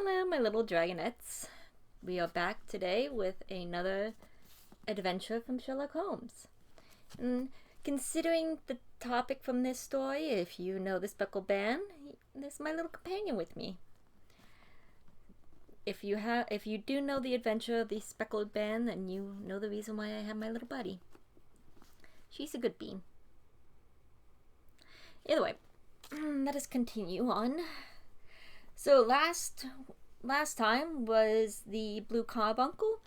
Hello, my little dragonettes. We are back today with another adventure from Sherlock Holmes. And considering the topic from this story, if you know the Speckled Band, this is my little companion with me. If you do know the adventure of the Speckled Band, then you know the reason why I have my little buddy. She's a good bean. Either way, let us continue on. So last time was the Blue Carbuncle.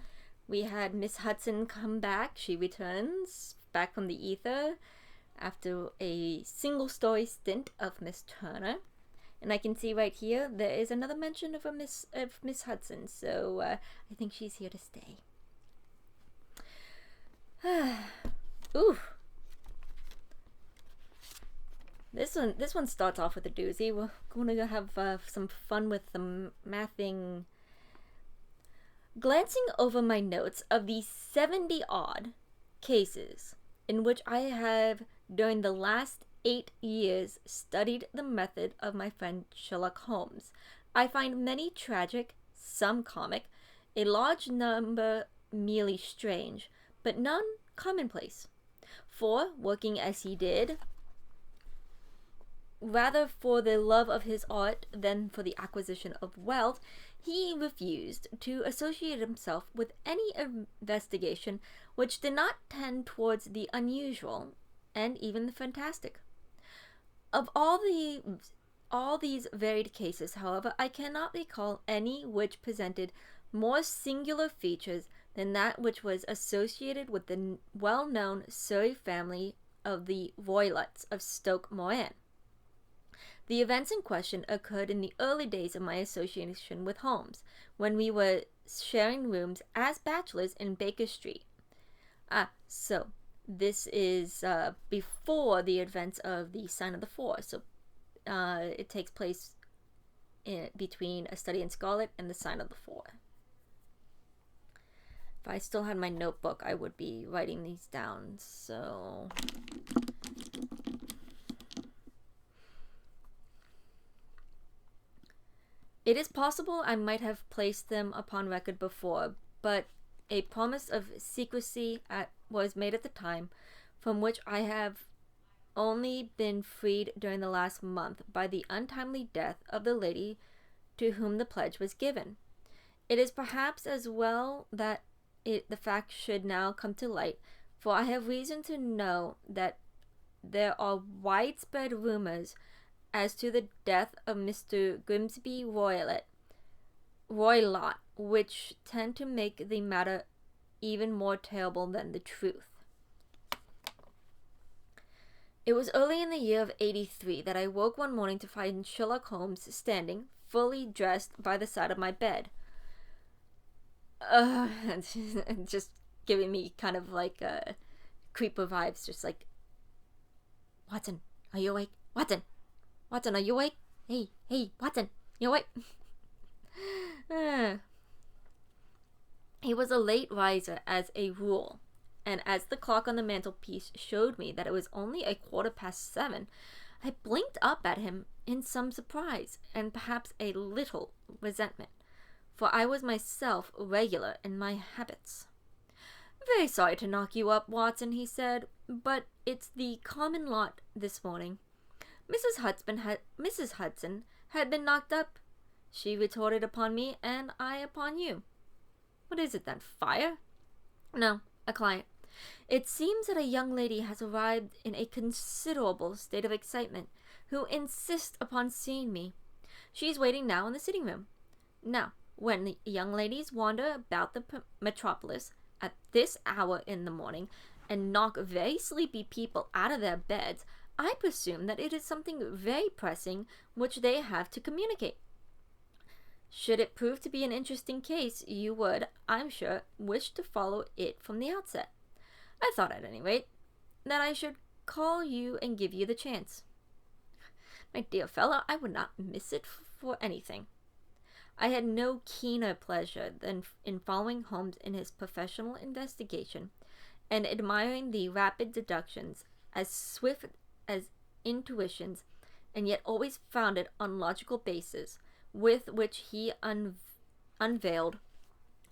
We had Miss Hudson come back. She returns back from the ether after a single story stint of Miss Turner. And I can see right here there is another mention of Miss Hudson. So I think she's here to stay. Ooh. This one starts off with a doozy. We're going to have some fun with the mathing. Glancing over my notes of the 70-odd cases in which I have, during the last 8 years, studied the method of my friend Sherlock Holmes, I find many tragic, some comic, a large number merely strange, but none commonplace. For, working as he did, rather for the love of his art than for the acquisition of wealth, he refused to associate himself with any investigation which did not tend towards the unusual and even the fantastic. Of all these varied cases, however, I cannot recall any which presented more singular features than that which was associated with the well-known Surrey family of the Roylotts of Stoke Moran. The events in question occurred in the early days of my association with Holmes, when we were sharing rooms as bachelors in Baker Street. So this is before the events of the Sign of the Four. So it takes place between A Study in Scarlet and the Sign of the Four. If I still had my notebook, I would be writing these down. So it is possible I might have placed them upon record before, but a promise of secrecy was made at the time, from which I have only been freed during the last month by the untimely death of the lady to whom the pledge was given. It is perhaps as well that the fact should now come to light, for I have reason to know that there are widespread rumors as to the death of Mr. Grimsby Roylott, which tend to make the matter even more terrible than the truth. It was early in the year of 83 that I woke one morning to find Sherlock Holmes standing, fully dressed, by the side of my bed. Just giving me kind of like creeper vibes, just like, Watson, are you awake? Watson, are you awake? Hey, Watson, you awake? He was a late riser as a rule, and as the clock on the mantelpiece showed me that it was only 7:15, I blinked up at him in some surprise and perhaps a little resentment, for I was myself regular in my habits. "Very sorry to knock you up, Watson," he said, "but it's the common lot this morning. Mrs. Hudson had been knocked up. She retorted upon me, and I upon you." "What is it then, fire?" "No, a client. It seems that a young lady has arrived in a considerable state of excitement, who insists upon seeing me. She is waiting now in the sitting room. Now, when the young ladies wander about the metropolis at this hour in the morning and knock very sleepy people out of their beds, I presume that it is something very pressing which they have to communicate. Should it prove to be an interesting case, you would, I'm sure, wish to follow it from the outset. I thought, at any rate, that I should call you and give you the chance." My dear fellow, I would not miss it for anything. I had no keener pleasure than in following Holmes in his professional investigation, and admiring the rapid deductions, as swift as intuitions, and yet always founded on logical basis, with which he unveiled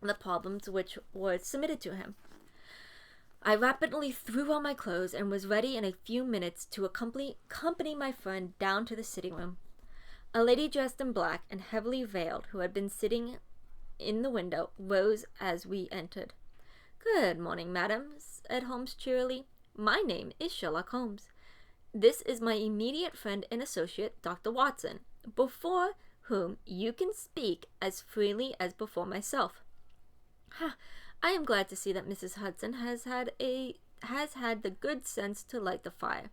the problems which were submitted to him. I rapidly threw on my clothes and was ready in a few minutes to accompany my friend down to the sitting room. A lady dressed in black and heavily veiled, who had been sitting in the window, rose as we entered. "Good morning, madam," said Holmes cheerily. "My name is Sherlock Holmes. This is my immediate friend and associate, Dr. Watson, before whom you can speak as freely as before myself. I am glad to see that Mrs. Hudson has had the good sense to light the fire.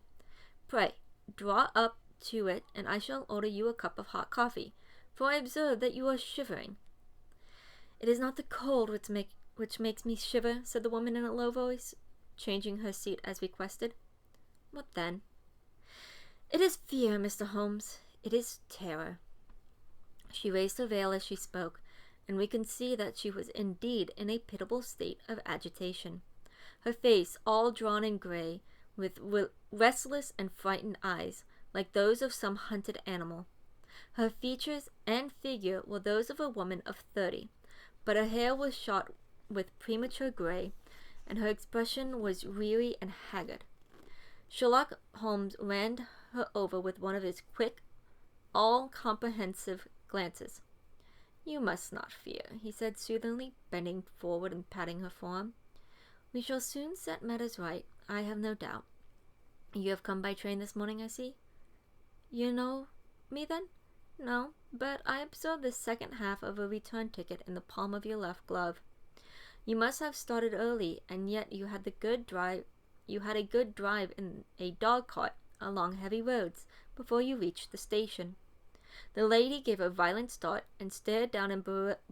Pray, draw up to it, and I shall order you a cup of hot coffee, for I observe that you are shivering." "It is not the cold which makes me shiver," said the woman in a low voice, changing her seat as requested. "What then?" "It is fear, Mr. Holmes. It is terror." She raised her veil as she spoke, and we could see that she was indeed in a pitiable state of agitation, her face all drawn and gray, with restless and frightened eyes, like those of some hunted animal. Her features and figure were those of a woman of 30, but her hair was shot with premature gray, and her expression was weary and haggard. Sherlock Holmes ran her over with one of his quick, all-comprehensive glances. "You must not fear," he said soothingly, bending forward and patting her forearm. "We shall soon set matters right, I have no doubt. You have come by train this morning, I see. You know me, then?" "No, but I observed the second half of a return ticket in the palm of your left glove. You must have started early, and yet you had a good drive in a dog-cart along heavy roads before you reached the station." The lady gave a violent start and stared down in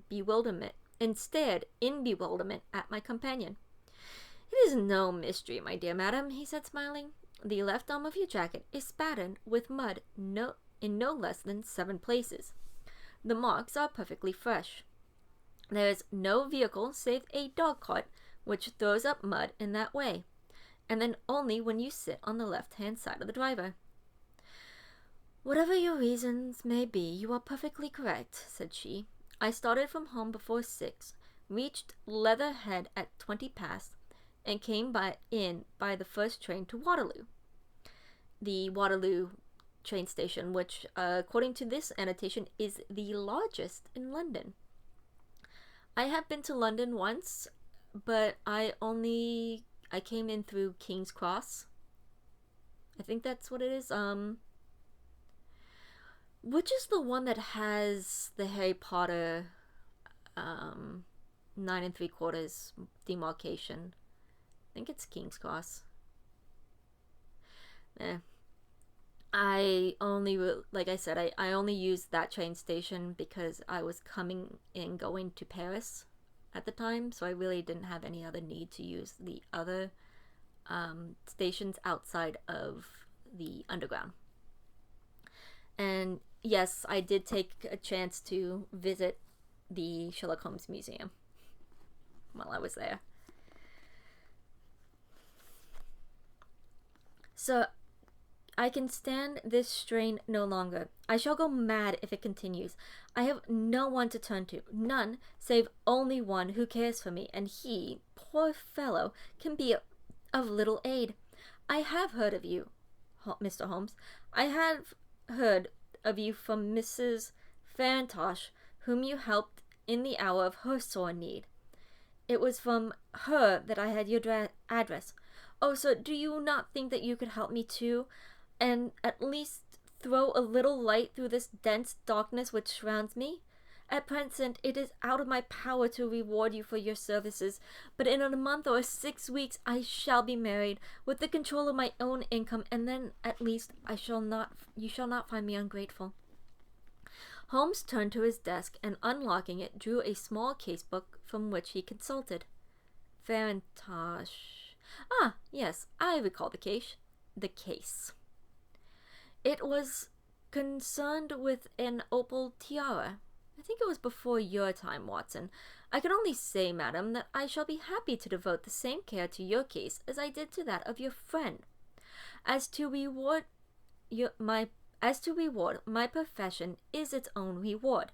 bewilderment at my companion. "It is no mystery, my dear madam," he said, smiling. "The left arm of your jacket is spattered with mud in no less than 7 places. The marks are perfectly fresh. There is no vehicle save a dog-cart which throws up mud in that way, and then only when you sit on the left-hand side of the driver." "Whatever your reasons may be, you are perfectly correct," said she. "I started from home before 6, reached Leatherhead at 20 past, and came in by the first train to Waterloo." The Waterloo train station, which, according to this annotation, is the largest in London. I have been to London once, but I came in through King's Cross. I think that's what it is. Which is the one that has the Harry Potter 9 3/4 demarcation? I think it's King's Cross. I only, like I said, I only used that train station because I was coming and going to Paris at the time, so I really didn't have any other need to use the other stations outside of the Underground. And yes, I did take a chance to visit the Sherlock Holmes Museum while I was there. "So I can stand this strain no longer. I shall go mad if it continues. I have no one to turn to, none save only one who cares for me, and he, poor fellow, can be of little aid. I have heard of you, Mr. Holmes. I have heard of you from Mrs. Farintosh, whom you helped in the hour of her sore need. It was from her that I had your address. Oh, sir, do you not think that you could help me too, and at least throw a little light through this dense darkness which surrounds me? At present, it is out of my power to reward you for your services, but in a month or 6 weeks I shall be married, with the control of my own income, and then, at least, you shall not find me ungrateful." Holmes turned to his desk, and unlocking it, drew a small case-book from which he consulted. Farintosh. Ah, yes, I recall the case. It was concerned with an opal tiara. I think it was before your time, Watson. I can only say, madam, that I shall be happy to devote the same care to your case as I did to that of your friend. As to reward my As to reward, my profession is its own reward.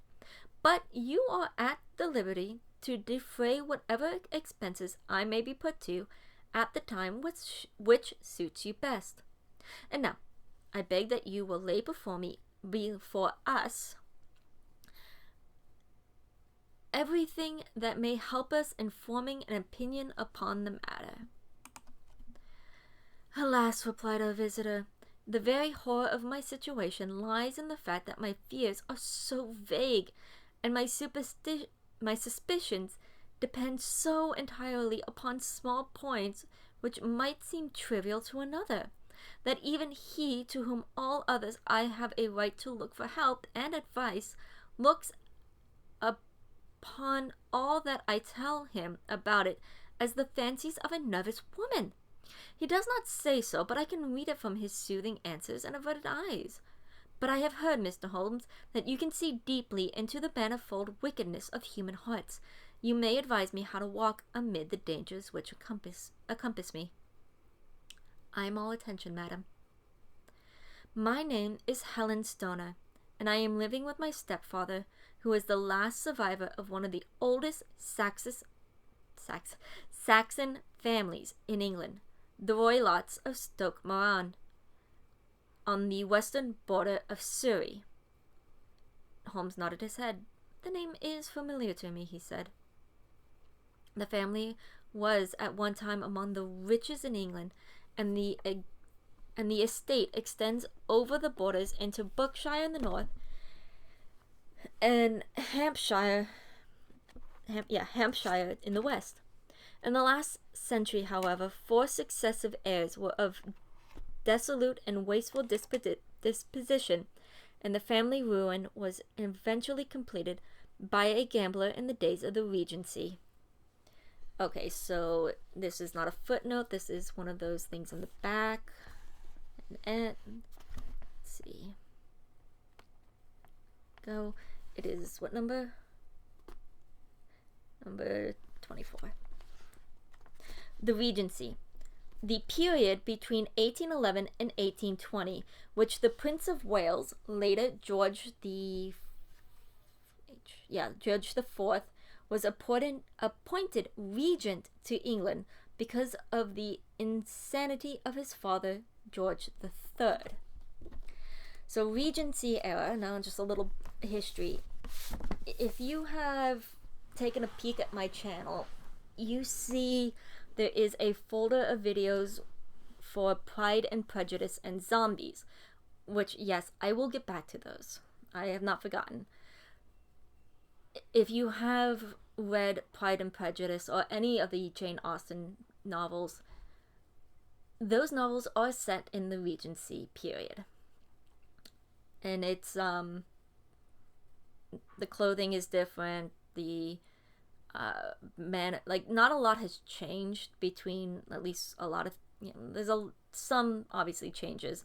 But you are at the liberty to defray whatever expenses I may be put to at the time which suits you best. And now, I beg that you will lay before us, everything that may help us in forming an opinion upon the matter. Alas, replied our visitor, the very horror of my situation lies in the fact that my fears are so vague, and my suspicions depend so entirely upon small points which might seem trivial to another, that even he to whom all others I have a right to look for help and advice looks upon all that I tell him about it as the fancies of a nervous woman. He does not say so, but I can read it from his soothing answers and averted eyes. But I have heard, Mr. Holmes, that you can see deeply into the manifold wickedness of human hearts. You may advise me how to walk amid the dangers which encompass me. I am all attention, madam. My name is Helen Stoner, and I am living with my stepfather, who is the last survivor of one of the oldest Saxon families in England, the Roylotts of Stoke Moran, on the western border of Surrey. Holmes nodded his head. The name is familiar to me, he said. The family was at one time among the richest in England, and the estate extends over the borders into Berkshire in the north and Hampshire in the west. In the last century, however, 4 successive heirs were of dissolute and wasteful disposition, and the family ruin was eventually completed by a gambler in the days of the Regency. Okay, so this is not a footnote. This is one of those things in the back. And let's see. Go. It is what number? Number 24. The Regency. The period between 1811 and 1820, which the Prince of Wales, later George the IV, was appointed regent to England because of the insanity of his father, George III. So Regency era, now just a little history. If you have taken a peek at my channel, you see there is a folder of videos for Pride and Prejudice and zombies, which, yes, I will get back to those. I have not forgotten. If you have read Pride and Prejudice or any of the Jane Austen novels, those novels are set in the Regency period. And it's, the clothing is different, the not a lot has changed between, at least a lot of, there's some obviously changes,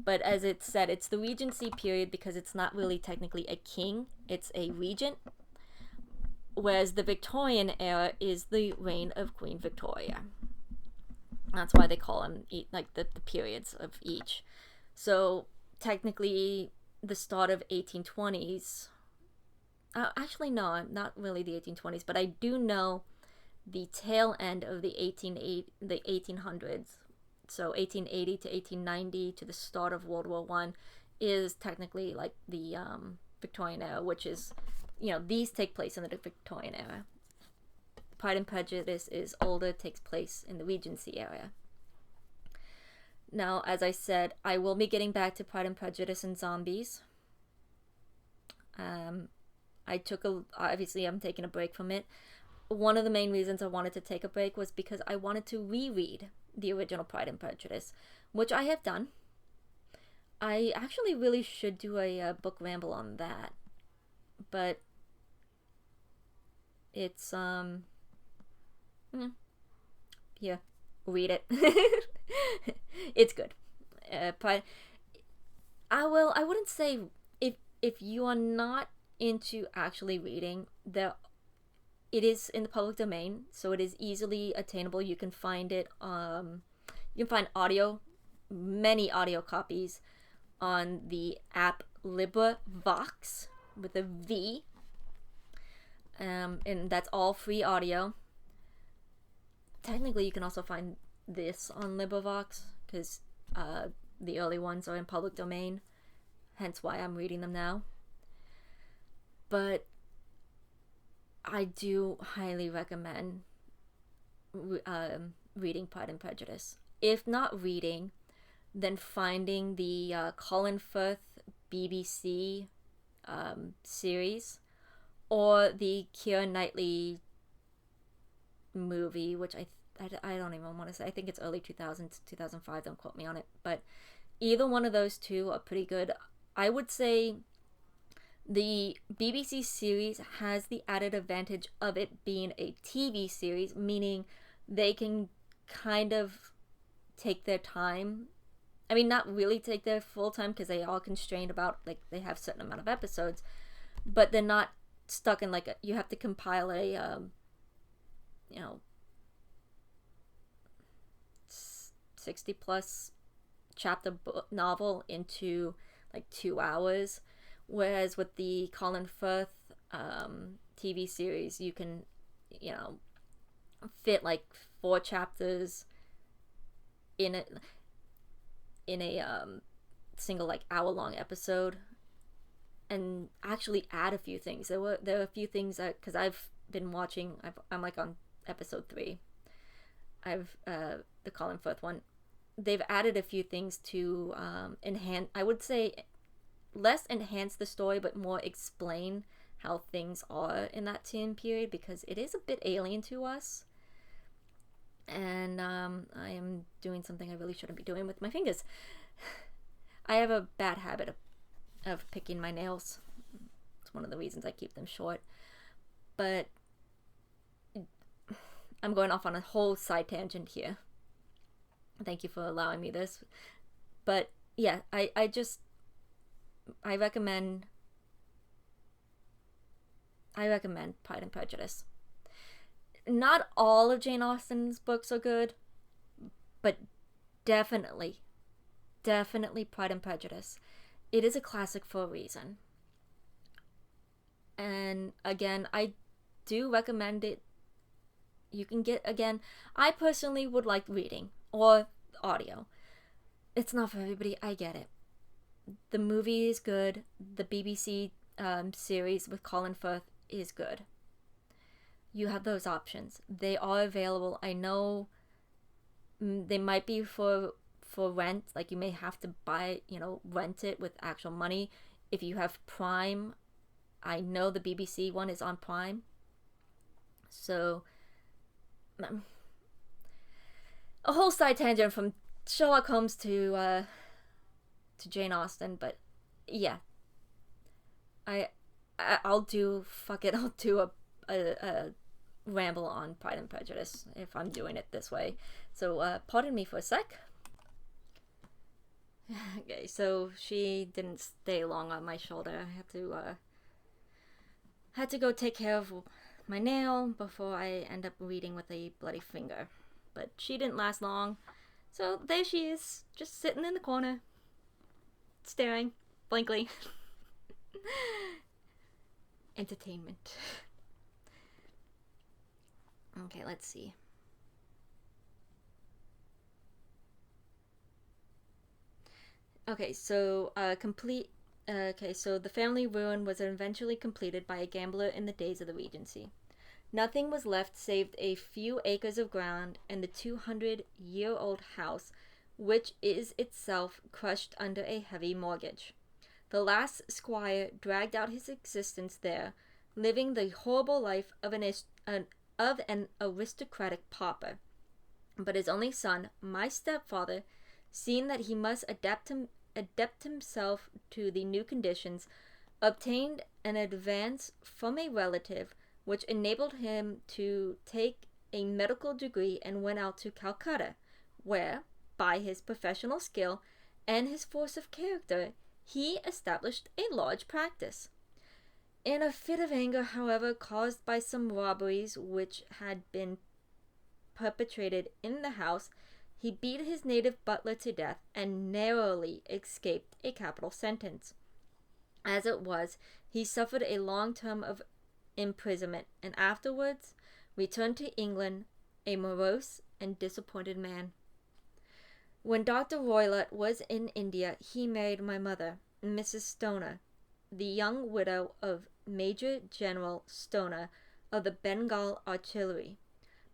but as it said, it's the Regency period because it's not really technically a king, it's a regent, whereas the Victorian era is the reign of Queen Victoria. That's why they call them the periods of each. So technically the start of 1820s, actually no, not really the 1820s, but I do know the tail end of the 1800s, so 1880 to 1890 to the start of World War I is technically like the Victorian era, which is, these take place in the Victorian era. Pride and Prejudice is older, takes place in the Regency era. Now, as I said, I will be getting back to Pride and Prejudice and zombies. Obviously I'm taking a break from it. One of the main reasons I wanted to take a break was because I wanted to reread the original Pride and Prejudice, which I have done. I actually really should do a book ramble on that, but it's yeah, read it. It's good. But I wouldn't say, if you are not into actually reading, it is in the public domain, so it is easily attainable. You can find it, you can find many audio copies on the app LibriVox with a V. And that's all free audio. Technically, you can also find this on LibriVox because the early ones are in public domain, hence why I'm reading them now. But I do highly recommend reading Pride and Prejudice. If not reading, then finding the Colin Firth BBC series or the Keira Knightley movie, which I don't even want to say. I think it's early 2000s, 2005. Don't quote me on it. But either one of those two are pretty good. I would say the BBC series has the added advantage of it being a TV series, meaning they can kind of take their time. I mean, not really take their full time because they are constrained about, like, they have a certain amount of episodes, but they're not stuck in, like, you have to compile a, 60 plus chapter novel into, like, 2 hours. Whereas with the Colin Firth TV series, you can, fit, like, 4 chapters in a single, like, hour-long episode, and actually add a few things. There are a few things that, because I've been watching, I'm like on episode 3. The Colin Firth one. They've added a few things to enhance, I would say, less enhance the story, but more explain how things are in that time period, because it is a bit alien to us. And I am doing something I really shouldn't be doing with my fingers. I have a bad habit of picking my nails. It's one of the reasons I keep them short. But I'm going off on a whole side tangent here. Thank you for allowing me this. But yeah, I recommend Pride and Prejudice. Not all of Jane Austen's books are good, but definitely Pride and Prejudice. It is a classic for a reason. And again, I do recommend it. You can get, again, I personally would like reading or audio. It's not for everybody, I get it. The movie is good. The BBC series with Colin Firth is good. You have those options. They are available. I know they might be for rent. Like, you may have to buy, rent it with actual money. If you have Prime, I know the BBC one is on Prime. So, a whole side tangent from Sherlock Holmes to Jane Austen, but yeah, I'll do a ramble on Pride and Prejudice if I'm doing it this way. So pardon me for a sec. Okay, so she didn't stay long on my shoulder. I had to go take care of my nail before I end up reading with a bloody finger. But she didn't last long. So there she is, just sitting in the corner, staring blankly. Entertainment. Okay, let's see. Okay, so so the family ruin was eventually completed by a gambler in the days of the Regency. Nothing was left save a few acres of ground and the 200-year-old house, which is itself crushed under a heavy mortgage. The last squire dragged out his existence there, living the horrible life of an aristocratic pauper. But his only son, my stepfather, seeing that he must adapt himself to the new conditions, obtained an advance from a relative which enabled him to take a medical degree and went out to Calcutta, where, by his professional skill and his force of character, he established a large practice. In a fit of anger, however, caused by some robberies which had been perpetrated in the house, He beat his native butler to death and narrowly escaped a capital sentence. As it was, he suffered a long term of imprisonment and afterwards returned to England a morose and disappointed man. When Dr. Roylott was in India, he married my mother, Mrs. Stoner, the young widow of Major General Stoner of the Bengal Artillery.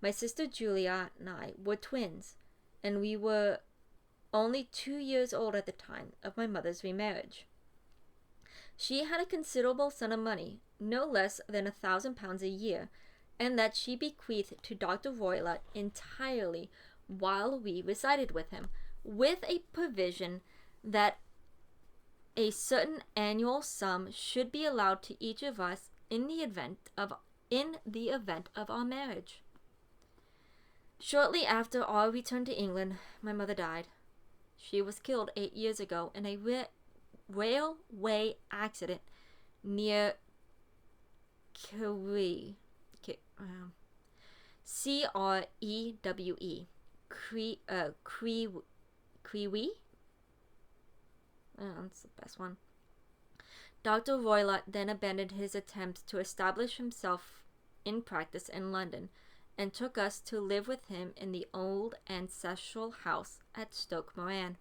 My sister Julia and I were twins, and we were only 2 years old at the time of my mother's remarriage. She had a considerable sum of money, no less than £1,000 a year, and that she bequeathed to Dr. Roylott entirely while we resided with him, with a provision that a certain annual sum should be allowed to each of us in the event of our marriage. Shortly after our return to England, my mother died. She was killed 8 years ago in a railway accident near Crewe. Crewe. Crewe? That's the best one. Dr. Roylott then abandoned his attempts to establish himself in practice in London and took us to live with him in the old ancestral house at Stoke Moran.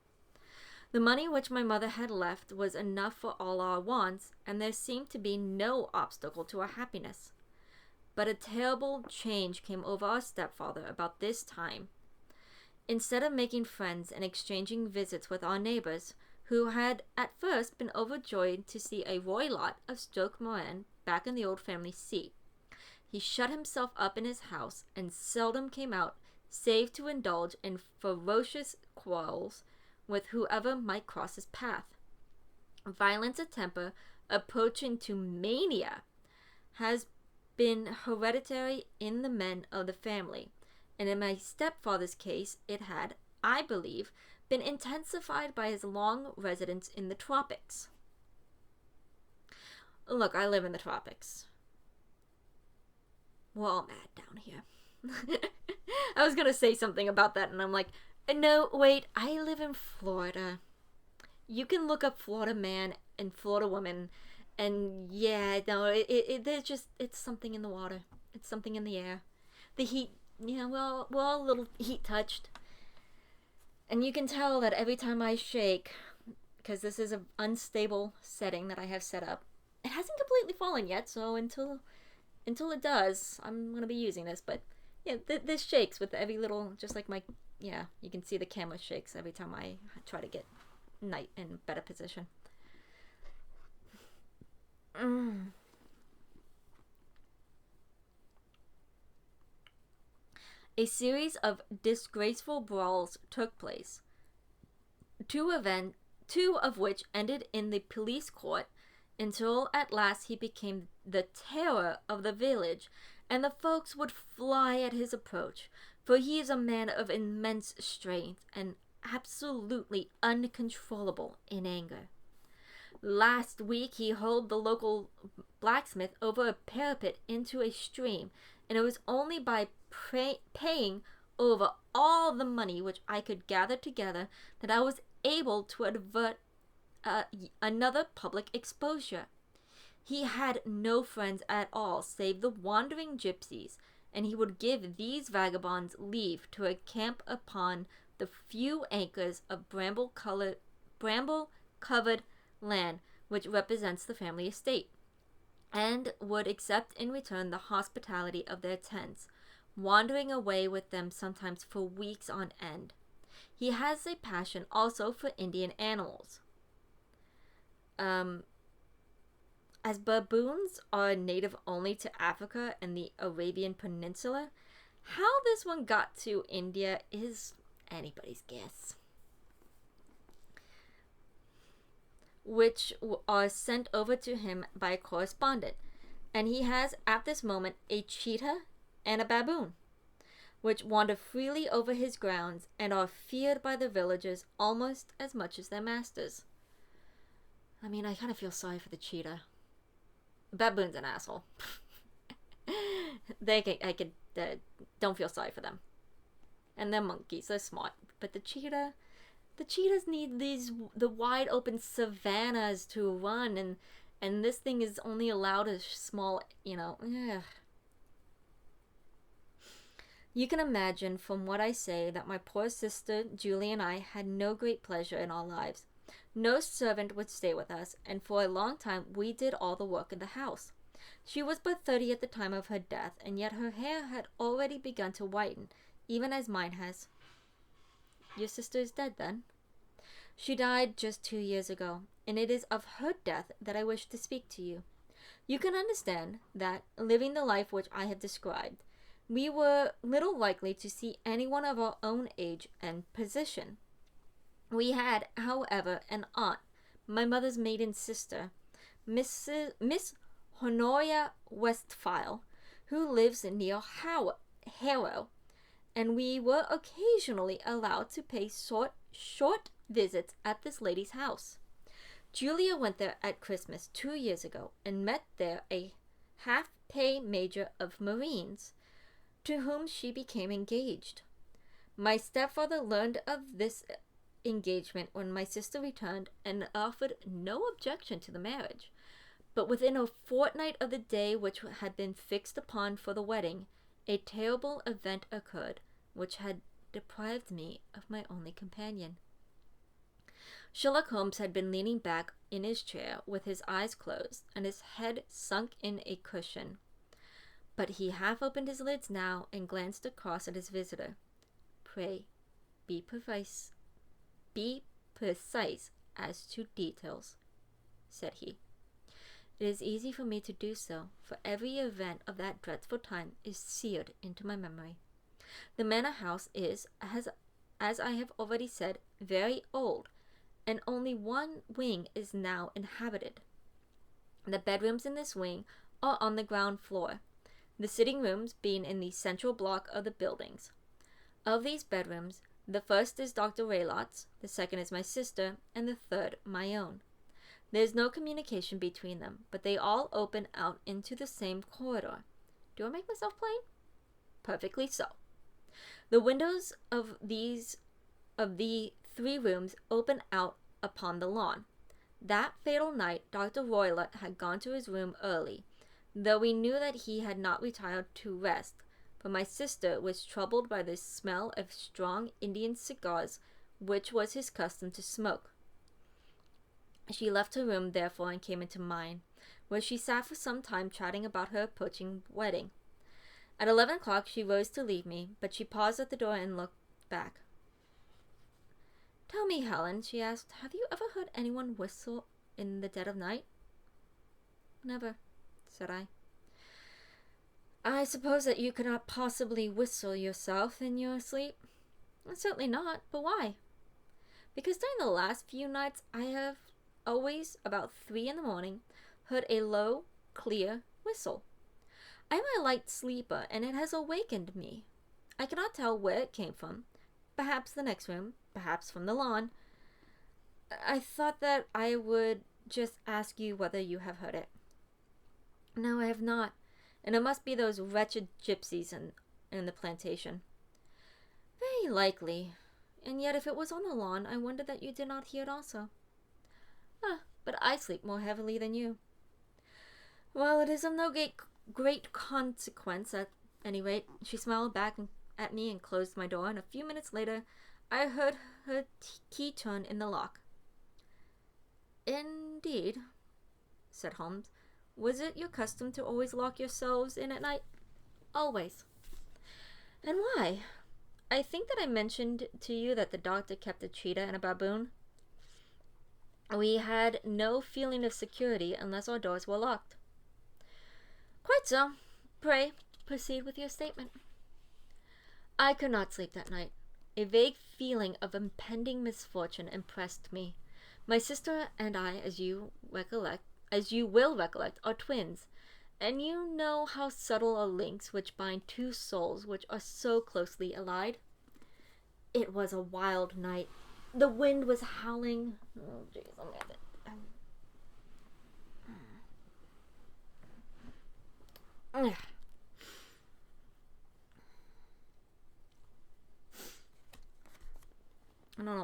The money which my mother had left was enough for all our wants, and there seemed to be no obstacle to our happiness. But a terrible change came over our stepfather about this time. Instead of making friends and exchanging visits with our neighbors, who had at first been overjoyed to see a Roylott of Stoke Moran back in the old family seat, he shut himself up in his house and seldom came out save to indulge in ferocious quarrels with whoever might cross his path. Violence of temper, approaching to mania, has been hereditary in the men of the family, and in my stepfather's case it had, I believe, been intensified by his long residence in the tropics. Look, I live in the tropics. We're all mad down here. I was gonna say something about that, and I'm like, no, wait, I live in Florida. You can look up Florida man and Florida woman, and yeah, no, there's just, it's something in the water. It's something in the air. The heat, we're all a little heat touched. And you can tell that every time I shake, because this is an unstable setting that I have set up, it hasn't completely fallen yet, so until it does, I'm going to be using this, but yeah, this shakes with every little, just like my, yeah, you can see the camera shakes every time I try to get night in better position. A series of disgraceful brawls took place, two of which ended in the police court, until at last he became the terror of the village, and the folks would fly at his approach, for he is a man of immense strength and absolutely uncontrollable in anger. Last week he hurled the local blacksmith over a parapet into a stream, and it was only by paying over all the money which I could gather together that I was able to avert another public exposure. He had no friends at all save the wandering gypsies, and he would give these vagabonds leave to encamp upon the few acres of bramble-covered land which represents the family estate, and would accept in return the hospitality of their tents, wandering away with them sometimes for weeks on end. He has a passion also for Indian animals. As baboons are native only to Africa and the Arabian Peninsula, how this one got to India is anybody's guess. Which are sent over to him by a correspondent, and he has at this moment a cheetah and a baboon, which wander freely over his grounds and are feared by the villagers almost as much as their masters. I mean, I kind of feel sorry for the cheetah. Baboon's an asshole. Don't feel sorry for them. And they're monkeys, they're smart. but the cheetahs need the wide open savannas to run, and this thing is only allowed a small, ugh. You can imagine from what I say that my poor sister Julie and I had no great pleasure in our lives. No servant would stay with us, and for a long time we did all the work in the house. She was but 30 at the time of her death, and yet her hair had already begun to whiten, even as mine has. Your sister is dead, then? She died just 2 years ago, and it is of her death that I wish to speak to you. You can understand that, living the life which I have described, we were little likely to see anyone of our own age and position. We had, however, an aunt, my mother's maiden sister, Miss Honoria Westphal, who lives near Harrow, and we were occasionally allowed to pay short visits at this lady's house. Julia went there at Christmas 2 years ago and met there a half-pay major of Marines, to whom she became engaged. My stepfather learned of this engagement when my sister returned and offered no objection to the marriage. But within a fortnight of the day which had been fixed upon for the wedding, a terrible event occurred which had deprived me of my only companion. Sherlock Holmes had been leaning back in his chair with his eyes closed and his head sunk in a cushion. But he half opened his lids now and glanced across at his visitor. "Pray, be precise as to details," said he. "It is easy for me to do so, for every event of that dreadful time is seared into my memory. The manor house is, as I have already said, very old, and only one wing is now inhabited. The bedrooms in this wing are on the ground floor, the sitting rooms being in the central block of the buildings. Of these bedrooms, the first is Dr. Raylot's, the second is my sister, and the third my own. There is no communication between them, but they all open out into the same corridor. Do I make myself plain? Perfectly so. The windows of the 3 rooms open out upon the lawn. That fatal night, Dr. Roylott had gone to his room early, though we knew that he had not retired to rest, for my sister was troubled by the smell of strong Indian cigars which was his custom to smoke. She left her room, therefore, and came into mine, where she sat for some time chatting about her approaching wedding. At 11 o'clock she rose to leave me, but she paused at the door and looked back. "Tell me, Helen," she asked, "have you ever heard anyone whistle in the dead of night?" "Never," said I. "I suppose that you could not possibly whistle yourself in your sleep?" "Certainly not, but why?" "Because during the last few nights I have always, about 3 in the morning, heard a low, clear whistle. I am a light sleeper, and it has awakened me. I cannot tell where it came from. Perhaps the next room, perhaps from the lawn. I thought that I would just ask you whether you have heard it." "No, I have not, and it must be those wretched gypsies in the plantation." "Very likely, and yet if it was on the lawn, I wonder that you did not hear it also." But I sleep more heavily than you." "Well, it is of no great consequence, at any rate." She smiled back at me and closed my door, and a few minutes later I heard her key turn in the lock. "Indeed," said Holmes. "Was it your custom to always lock yourselves in at night?" "Always." "And why? I think that I mentioned to you that the doctor kept a cheetah and a baboon. We had no feeling of security unless our doors were locked." "Quite so. Pray, proceed with your statement." "I could not sleep that night. A vague feeling of impending misfortune impressed me. My sister and I, as you will recollect, are twins, and you know how subtle are links which bind 2 souls which are so closely allied. It was a wild night. The wind was howling. Oh, jeez, I'm at it.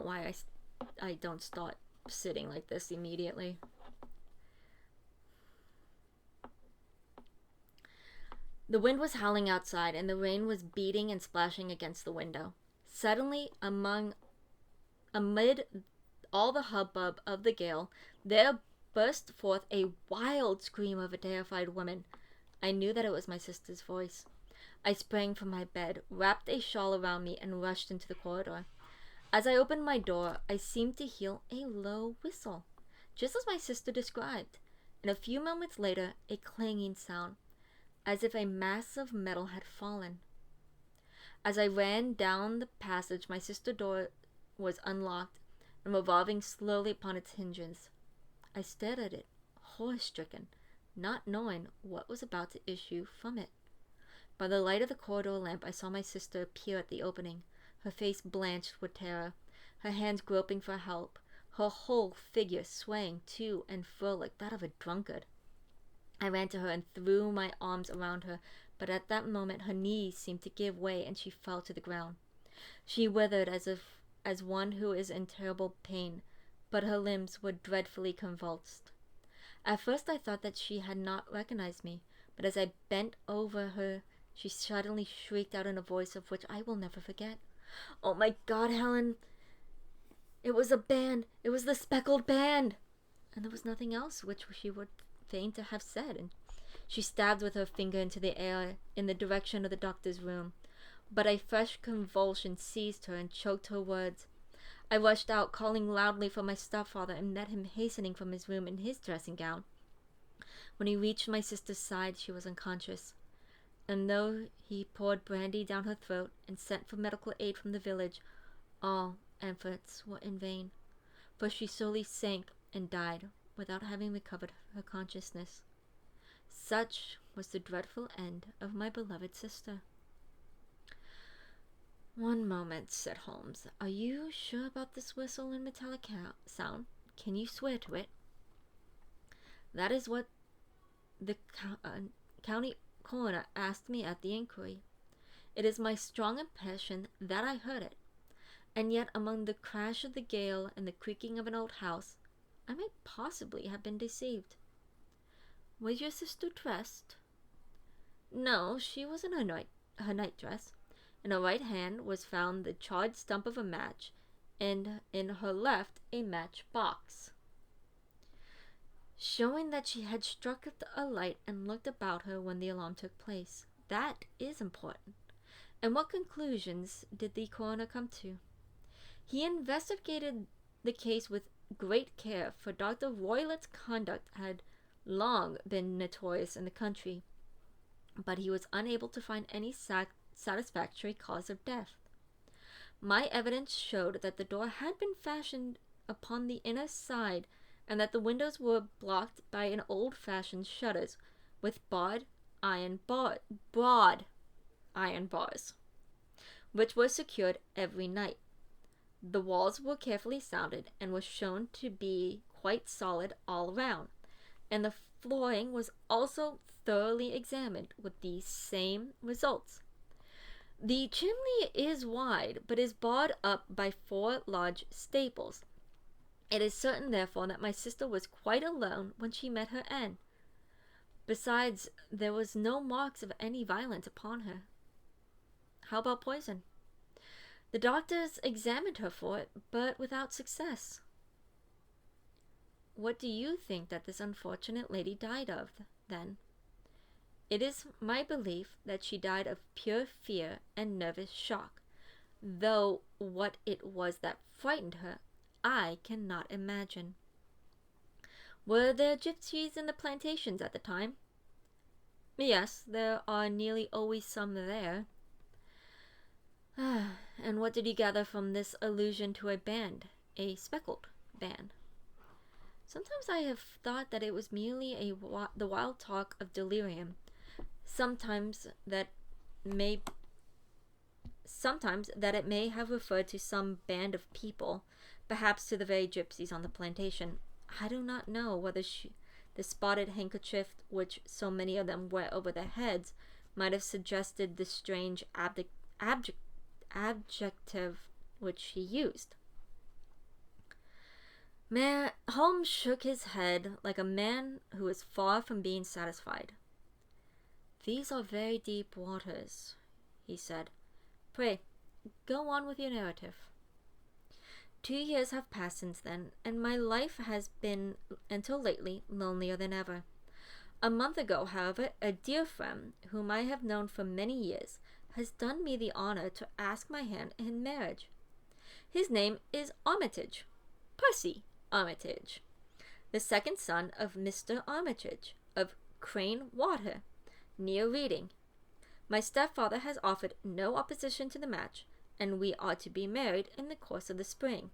why I don't start sitting like this immediately. The wind was howling outside, and the rain was beating and splashing against the window. Suddenly, amid all the hubbub of the gale, there burst forth a wild scream of a terrified woman. I knew that it was my sister's voice. I sprang from my bed, wrapped a shawl around me, and rushed into the corridor. As I opened my door, I seemed to hear a low whistle, just as my sister described, and a few moments later, a clanging sound, as if a mass of metal had fallen. As I ran down the passage, my sister's door was unlocked and revolving slowly upon its hinges. I stared at it, horror-stricken, not knowing what was about to issue from it. By the light of the corridor lamp, I saw my sister appear at the opening, her face blanched with terror, her hands groping for help, her whole figure swaying to and fro like that of a drunkard. I ran to her and threw my arms around her, but at that moment her knees seemed to give way and she fell to the ground. She withered as one who is in terrible pain, but her limbs were dreadfully convulsed. At first I thought that she had not recognized me, but as I bent over her, she suddenly shrieked out in a voice of which I will never forget. "Oh my God, Helen! It was a band! It was the Speckled band!" And there was nothing else which she would fain to have said, and she stabbed with her finger into the air in the direction of the doctor's room. But a fresh convulsion seized her and choked her words. I rushed out, calling loudly for my stepfather, and met him hastening from his room in his dressing gown. When he reached my sister's side, she was unconscious, and though he poured brandy down her throat and sent for medical aid from the village, all efforts were in vain, for she slowly sank and died without having recovered her consciousness. Such was the dreadful end of my beloved sister. "One moment," said Holmes. "Are you sure about this whistle and metallic sound? Can you swear to it?" "That is what the county coroner asked me at the inquiry. It is my strong impression that I heard it, and yet among the crash of the gale and the creaking of an old house, I might possibly have been deceived." "Was your sister dressed?" "No, she was in her night dress. In her right hand was found the charred stump of a match, and in her left a match box, showing that she had struck a light and looked about her when the alarm took place. That is important. And what conclusions did the coroner come to?" "He investigated the case with great care, for Dr. Roylett's conduct had long been notorious in the country, but he was unable to find any satisfactory cause of death. My evidence showed that the door had been fashioned upon the inner side, and that the windows were blocked by an old-fashioned shutters with broad iron bars, which were secured every night. The walls were carefully sounded and were shown to be quite solid all around, and the flooring was also thoroughly examined with these same results. The chimney is wide, but is barred up by 4 large staples. It is certain, therefore, that my sister was quite alone when she met her end. Besides, there was no marks of any violence upon her." "How about poison?" "The doctors examined her for it, but without success." "What do you think that this unfortunate lady died of, then?" "It is my belief that she died of pure fear and nervous shock, though what it was that frightened her, I cannot imagine." "Were there gypsies in the plantations at the time?" "Yes, there are nearly always some there." "And what did you gather from this allusion to a band, a speckled band?" "Sometimes I have thought that it was merely the wild talk of delirium. Sometimes that it may have referred to some band of people, perhaps to the very gypsies on the plantation. I do not know whether the spotted handkerchief which so many of them wear over their heads might have suggested the strange adjective which she used." Holmes shook his head like a man who is far from being satisfied. "These are very deep waters," he said. "Pray, go on with your narrative." 2 years have passed since then, and my life has been, until lately, lonelier than ever. A month ago, however, a dear friend, whom I have known for many years, has done me the honor to ask my hand in marriage. His name is Armitage, Percy Armitage, the second son of Mr. Armitage, of Crane Water, near Reading. My stepfather has offered no opposition to the match, and we are to be married in the course of the spring.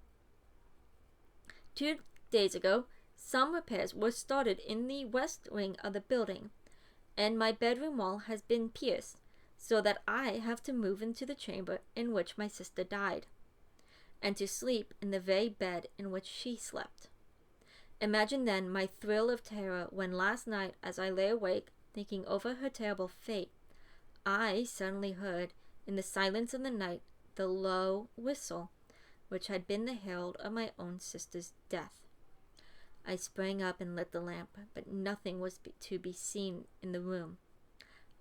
2 days ago, some repairs were started in the west wing of the building, and my bedroom wall has been pierced, so that I have to move into the chamber in which my sister died, and to sleep in the very bed in which she slept. Imagine then my thrill of terror when last night, as I lay awake thinking over her terrible fate, I suddenly heard, in the silence of the night, the low whistle which had been the herald of my own sister's death. I sprang up and lit the lamp, but nothing was to be seen in the room.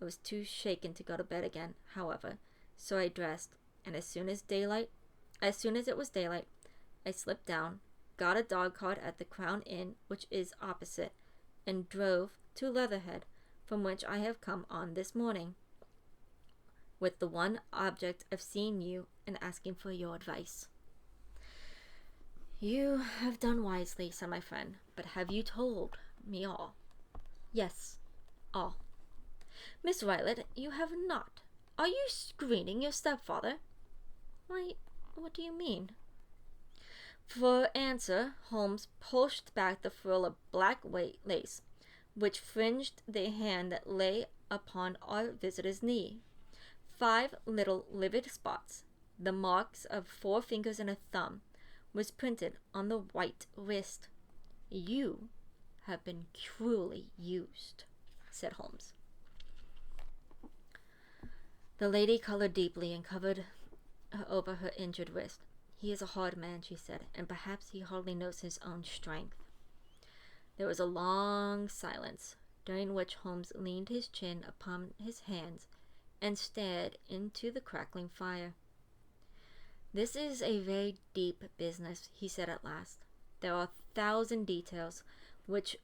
I was too shaken to go to bed again, however, so I dressed, and as soon as it was daylight, I slipped down, got a dog cart at the Crown Inn, which is opposite, and drove to Leatherhead, from which I have come on this morning, with the one object of seeing you and asking for your advice." "You have done wisely," said my friend, "but have you told me all?" "Yes, all." "Miss Violet, you have not. Are you screening your stepfather?" "Why, what do you mean?" For answer, Holmes pushed back the frill of black lace which fringed the hand that lay upon our visitor's knee. 5 little livid spots, the marks of 4 fingers and a thumb, was printed on the white wrist. "You have been cruelly used," said Holmes. The lady colored deeply and covered over her injured wrist. "He is a hard man," she said, "and perhaps he hardly knows his own strength." There was a long silence, during which Holmes leaned his chin upon his hands and stared into the crackling fire. "This is a very deep business," he said at last. "There are 1,000 details which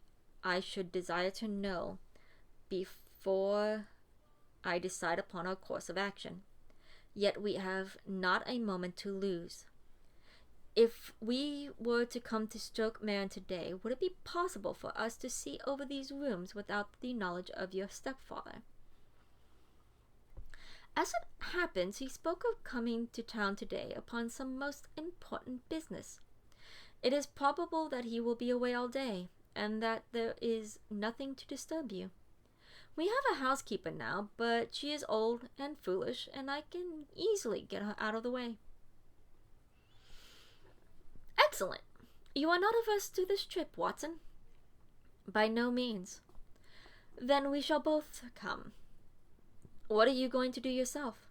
I should desire to know before I decide upon our course of action. Yet we have not a moment to lose. If we were to come to Stoke Merron today, would it be possible for us to see over these rooms without the knowledge of your stepfather?" As it happens, he spoke of coming to town today upon some most important business. It is probable that he will be away all day, and that there is nothing to disturb you. We have a housekeeper now, but she is old and foolish, and I can easily get her out of the way." "Excellent. You are not averse to this trip, Watson?" "By no means." "Then we shall both come. What are you going to do yourself?"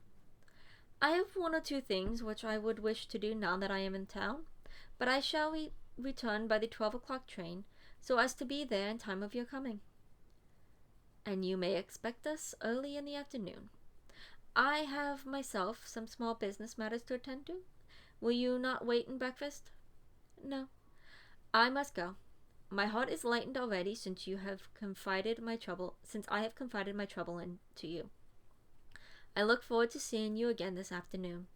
"I have 1 or 2 things which I would wish to do now that I am in town, but I shall return by the 12 o'clock train, so as to be there in time of your coming." "And you may expect us early in the afternoon. I have myself some small business matters to attend to. Will you not wait and breakfast?" "No. I must go. My heart is lightened already since I have confided my trouble to you. I look forward to seeing you again this afternoon."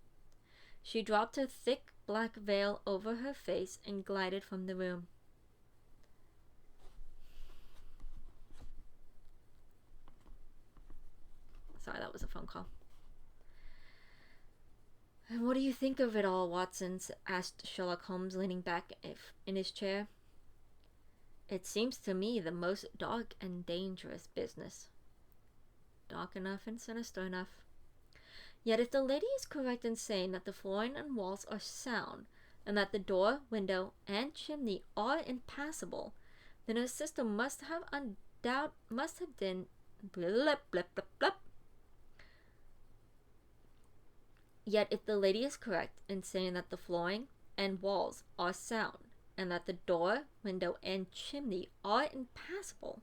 She dropped her thick black veil over her face and glided from the room. Sorry, that was a phone call. "And what do you think of it all, Watson?" asked Sherlock Holmes, leaning back in his chair. "It seems to me the most dark and dangerous business." "Dark enough and sinister enough. Yet if the lady is correct in saying that the flooring and walls are sound, and that the door, window, and chimney are impassable, then her sister must have been blip, blip, blip, blip. Yet if the lady is correct in saying that the flooring and walls are sound, and that the door, window, and chimney are impassable,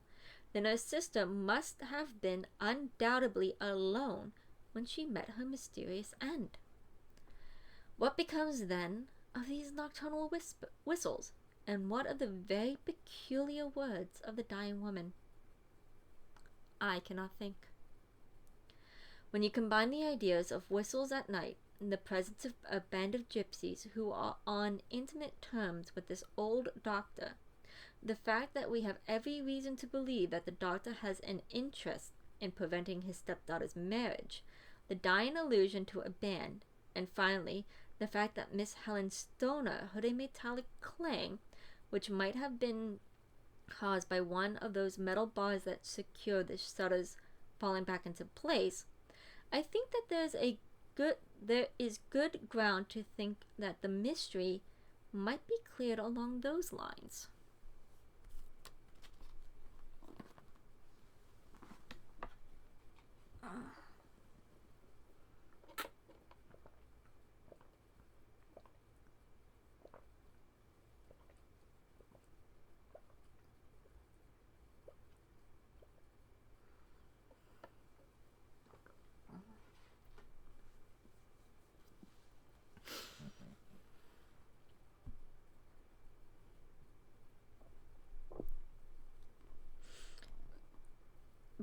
then her sister must have been undoubtedly alone when she met her mysterious end. What becomes then of these nocturnal whistles, and what of the very peculiar words of the dying woman? I cannot think. When you combine the ideas of whistles at night in the presence of a band of gypsies who are on intimate terms with this old doctor, the fact that we have every reason to believe that the doctor has an interest in preventing his stepdaughter's marriage, the dying allusion to a band, and finally, the fact that Miss Helen Stoner heard a metallic clang, which might have been caused by one of those metal bars that secure the shutters falling back into place, I think that there is good ground to think that the mystery might be cleared along those lines.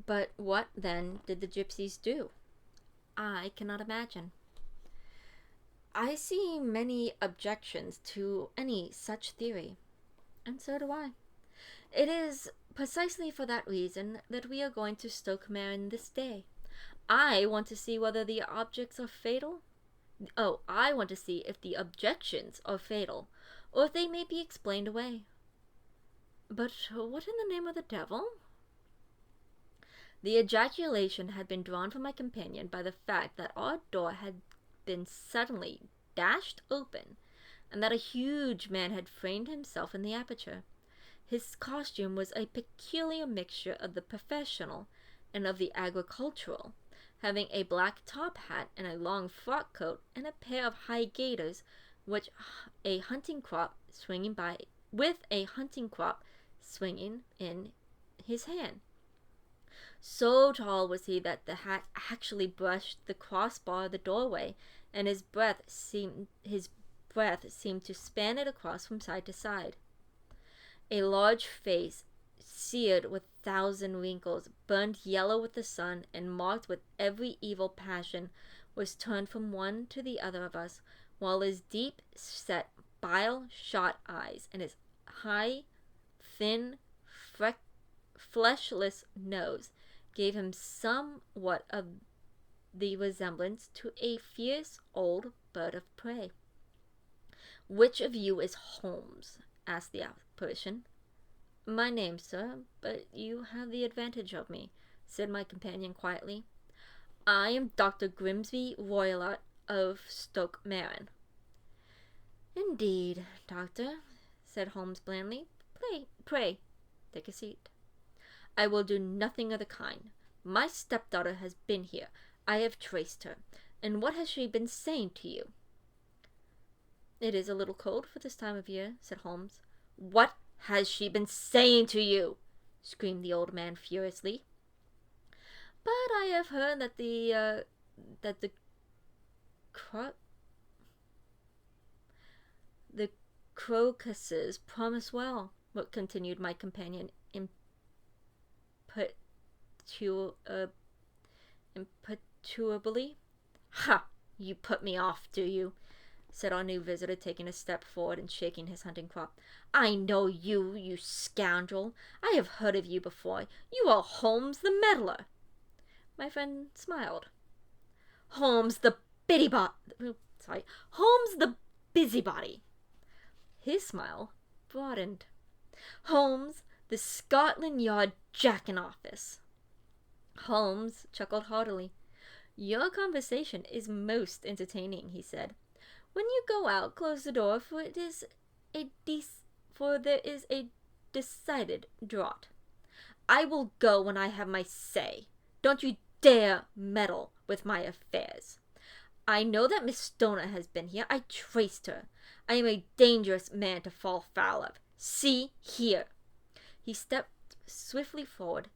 But what, then, did the gypsies do? I cannot imagine. I see many objections to any such theory, and so do I. It is precisely for that reason that we are going to Stoke Marin this day. I want to see whether the objects are fatal. I want to see if the objections are fatal, or if they may be explained away. But what in the name of the devil? The ejaculation had been drawn from my companion by the fact that our door had been suddenly dashed open, and that a huge man had framed himself in the aperture. His costume was a peculiar mixture of the professional and of the agricultural, having a black top hat and a long frock coat and a pair of high gaiters, with a hunting crop swinging in his hand. So tall was he that the hat actually brushed the crossbar of the doorway, and his breath seemed to span it across from side to side. A large face, seared with 1,000 wrinkles, burned yellow with the sun, and marked with every evil passion, was turned from one to the other of us, while his deep-set, bile-shot eyes and his high, thin, fleshless nose gave him somewhat of the resemblance to a fierce old bird of prey. "Which of you is Holmes?" asked the apparition. "My name, sir, but you have the advantage of me," said my companion quietly. "I am Dr. Grimsby Roylott of Stoke Marin." "Indeed, doctor," said Holmes blandly. Pray, take a seat." "I will do nothing of the kind. My stepdaughter has been here. I have traced her. And what has she been saying to you?" "It is a little cold for this time of year," said Holmes. "What has she been saying to you?" screamed the old man furiously. "But I have heard that the crocuses promise well," continued my companion imperturbably. "Ha! You put me off, do you?" said our new visitor, taking a step forward and shaking his hunting crop. "I know you, you scoundrel. I have heard of you before. You are Holmes the meddler." My friend smiled. Holmes the busybody." His smile broadened. "Holmes the Scotland Yard jack-in-office." Holmes chuckled heartily. "Your conversation is most entertaining," he said. "When you go out, close the door, for there is a decided draught." "I will go when I have my say. Don't you dare meddle with my affairs." I know that Miss Stoner has been here. I traced her. I am a dangerous man to fall foul of. See here." He stepped swiftly forward,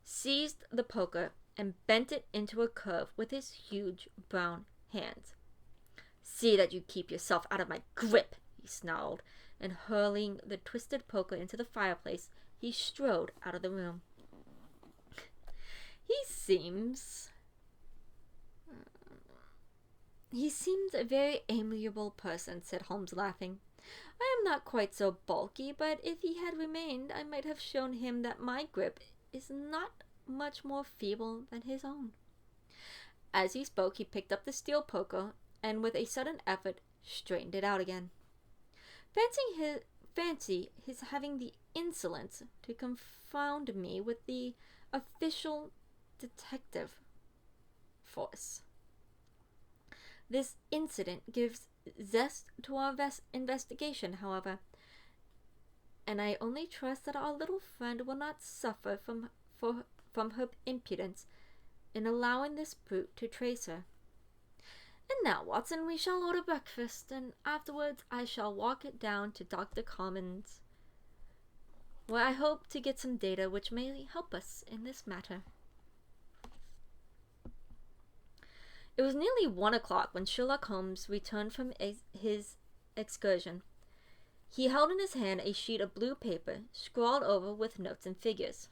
seized the poker, and bent it into a curve with his huge brown hands. "See that you keep yourself out of my grip," he snarled, and hurling the twisted poker into the fireplace, he strode out of the room. He seems a very amiable person," said Holmes, laughing. "I am not quite so bulky, but if he had remained, I might have shown him that my grip is not much more feeble than his own." As he spoke, he picked up the steel poker and with a sudden effort straightened it out again. Fancy his having the insolence to confound me with the official detective force. This incident gives zest to our investigation, however, and I only trust that our little friend will not suffer from her impudence in allowing this brute to trace her. And now, Watson, we shall order breakfast, and afterwards I shall walk it down to Dr. Common's, where I hope to get some data which may help us in this matter. It was nearly 1 o'clock when Sherlock Holmes returned from his excursion. He held in his hand a sheet of blue paper, scrawled over with notes and figures.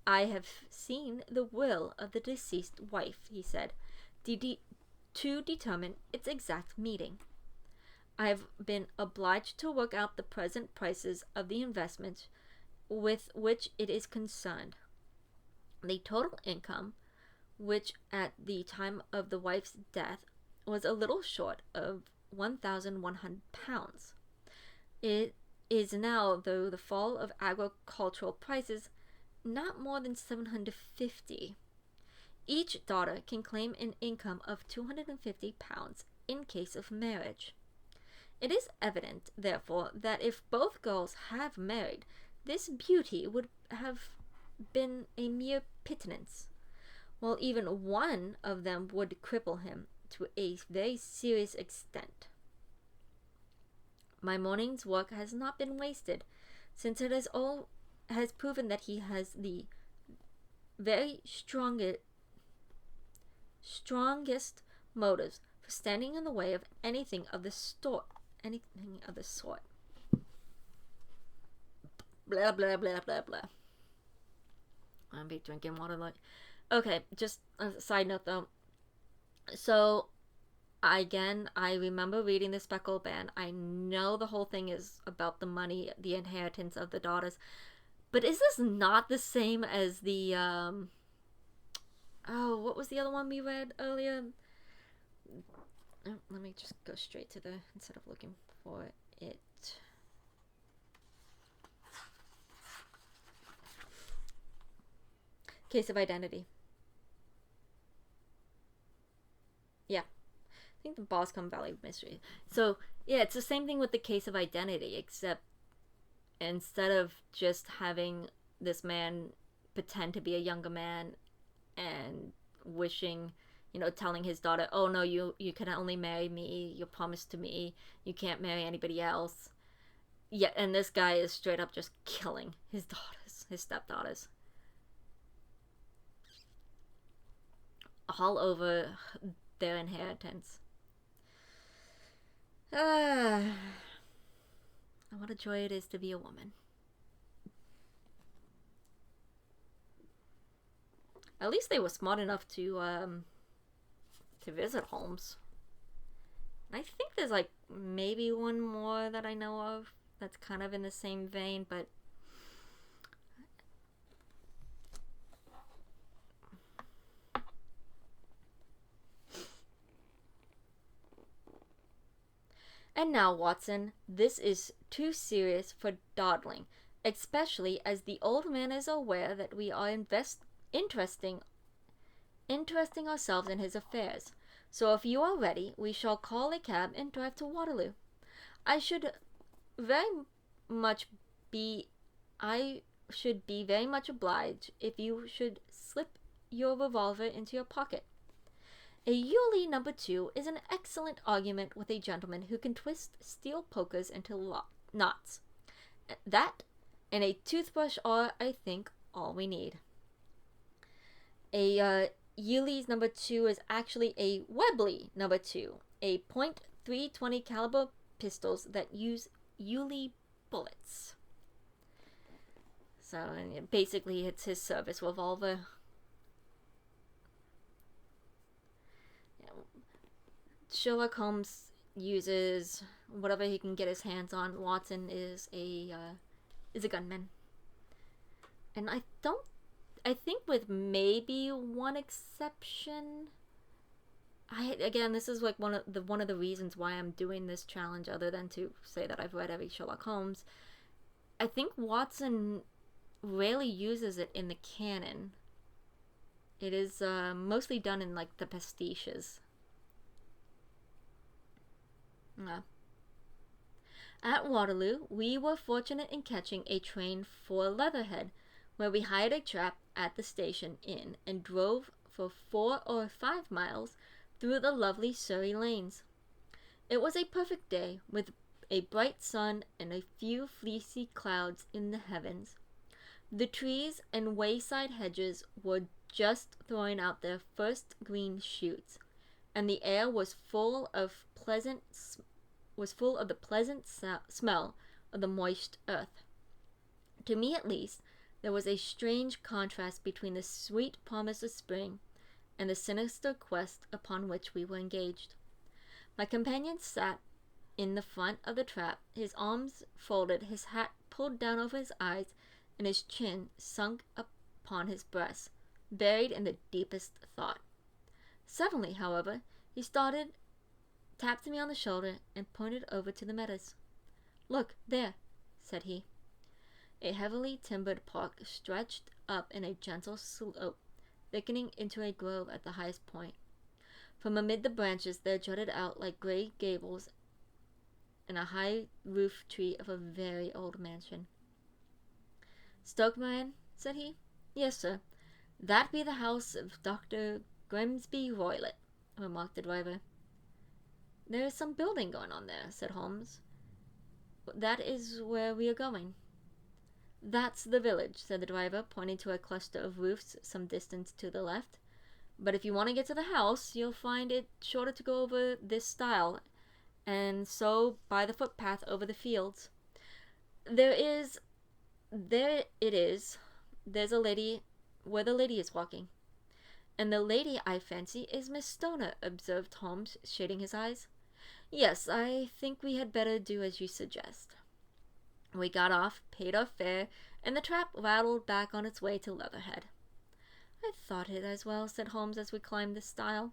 "I have seen the will of the deceased wife," he said, "to determine its exact meaning. I have been obliged to work out the present prices of the investments with which it is concerned. The total income, which at the time of the wife's death was a little short of £1,100. It is now, through the fall of agricultural prices, not more than £750. Each daughter can claim an income of £250 in case of marriage. It is evident, therefore, that if both girls have married, this beauty would have been a mere pittance, while even one of them would cripple him to a very serious extent. My morning's work has not been wasted, since it has proven that he has the very strongest motives for standing in the way of anything of the sort. Blah blah blah blah blah. I'll be drinking water like. Okay, just a side note though. So, I remember reading the Speckled Band. I know the whole thing is about the money, the inheritance of the daughters. But is this not the same as the, what was the other one we read earlier? Oh, let me just go straight to instead of looking for it. Case of Identity. Yeah. I think the Boscombe Valley Mystery. So, yeah, it's the same thing with the Case of Identity, except instead of just having this man pretend to be a younger man and wishing, telling his daughter, "Oh no, you can only marry me, you're promised to me, you can't marry anybody else." Yeah, and this guy is straight up just killing his daughters, his stepdaughters. All over their inheritance. What a joy it is to be a woman. At least they were smart enough to visit Holmes. And I think there's like maybe one more that I know of that's kind of in the same vein, but and now, Watson, this is too serious for dawdling, especially as the old man is aware that we are interesting ourselves in his affairs. So if you are ready, we shall call a cab and drive to Waterloo. I should be very much obliged if you should slip your revolver into your pocket. A Yuli number 2 is an excellent argument with a gentleman who can twist steel pokers into knots. That and a toothbrush are, I think, all we need. A Yuli's number 2 is actually a Webley number 2, a .320 caliber pistols that use Yuli bullets. So basically it's his service revolver. Sherlock Holmes uses whatever he can get his hands on. Watson is a gunman. And I think with maybe one exception, this is like one of the reasons why I'm doing this challenge, other than to say that I've read every Sherlock Holmes. I think Watson rarely uses it in the canon. It is mostly done in like the pastiches. Yeah. At Waterloo, we were fortunate in catching a train for Leatherhead, where we hired a trap at the station inn and drove for 4 or 5 miles through the lovely Surrey lanes. It was a perfect day, with a bright sun and a few fleecy clouds in the heavens. The trees and wayside hedges were just throwing out their first green shoots, and the air was full of the pleasant smell of the moist earth. To me, at least, there was a strange contrast between the sweet promise of spring and the sinister quest upon which we were engaged. My companion sat in the front of the trap, his arms folded, his hat pulled down over his eyes, and his chin sunk upon his breast, buried in the deepest thought. Suddenly, however, he started, tapped me on the shoulder, and pointed over to the meadows. "Look, there," said he. A heavily timbered park stretched up in a gentle slope, thickening into a grove at the highest point. From amid the branches there jutted out like gray gables and a high roof tree of a very old mansion. "Stokemoran," said he. "Yes, sir. That be the house of Dr. Grimsby Roylott," remarked the driver. "There is some building going on there," said Holmes. "That is where we are going." "That's the village," said the driver, pointing to a cluster of roofs some distance to the left. "But if you want to get to the house, you'll find it shorter to go over this stile, and so by the footpath over the fields. There it is. There's a lady where the lady is walking." "And the lady, I fancy, is Miss Stoner," observed Holmes, shading his eyes. "Yes, I think we had better do as you suggest." We got off, paid our fare, and the trap rattled back on its way to Leatherhead. "I thought it as well," said Holmes as we climbed the stile,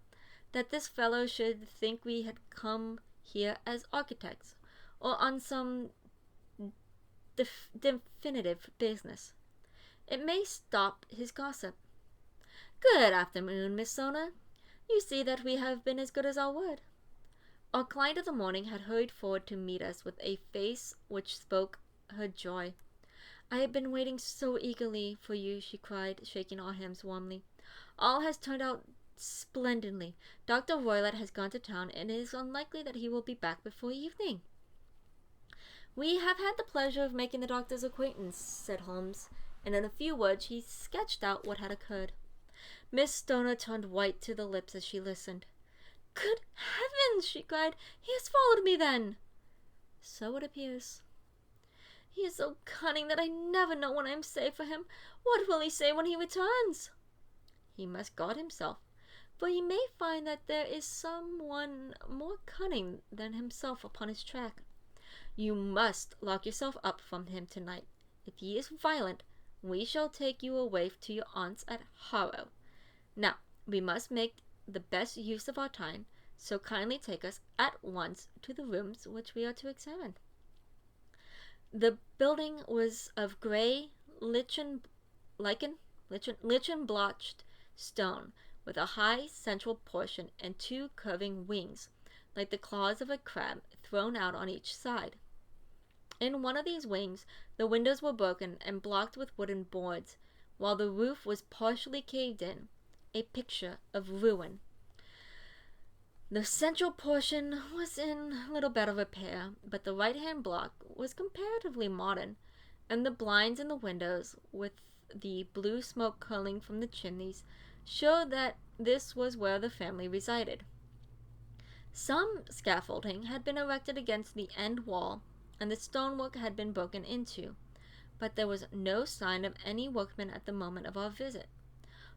"that this fellow should think we had come here as architects, or on some definitive business. It may stop his gossip. Good afternoon, Miss Stoner. You see that we have been as good as our word." Our client of the morning had hurried forward to meet us with a face which spoke her joy. "I have been waiting so eagerly for you," she cried, shaking our hands warmly. "All has turned out splendidly. Dr. Roylott has gone to town, and it is unlikely that he will be back before evening." "We have had the pleasure of making the doctor's acquaintance," said Holmes, and in a few words he sketched out what had occurred. Miss Stoner turned white to the lips as she listened. "Good heavens!" she cried. "He has followed me, then?" "So it appears." "He is so cunning that I never know when I am safe for him. What will he say when he returns?" "He must guard himself, for he may find that there is someone more cunning than himself upon his track. You must lock yourself up from him tonight. If he is violent, we shall take you away to your aunt's at Harrow. Now, we must make the best use of our time, so kindly take us at once to the rooms which we are to examine." The building was of gray, lichen-blotched stone, with a high central portion and 2 curving wings, like the claws of a crab, thrown out on each side. In one of these wings, the windows were broken and blocked with wooden boards, while the roof was partially caved in, a picture of ruin. The central portion was in little better repair, but the right-hand block was comparatively modern, and the blinds in the windows, with the blue smoke curling from the chimneys, showed that this was where the family resided. Some scaffolding had been erected against the end wall, and the stonework had been broken into, but there was no sign of any workmen at the moment of our visit.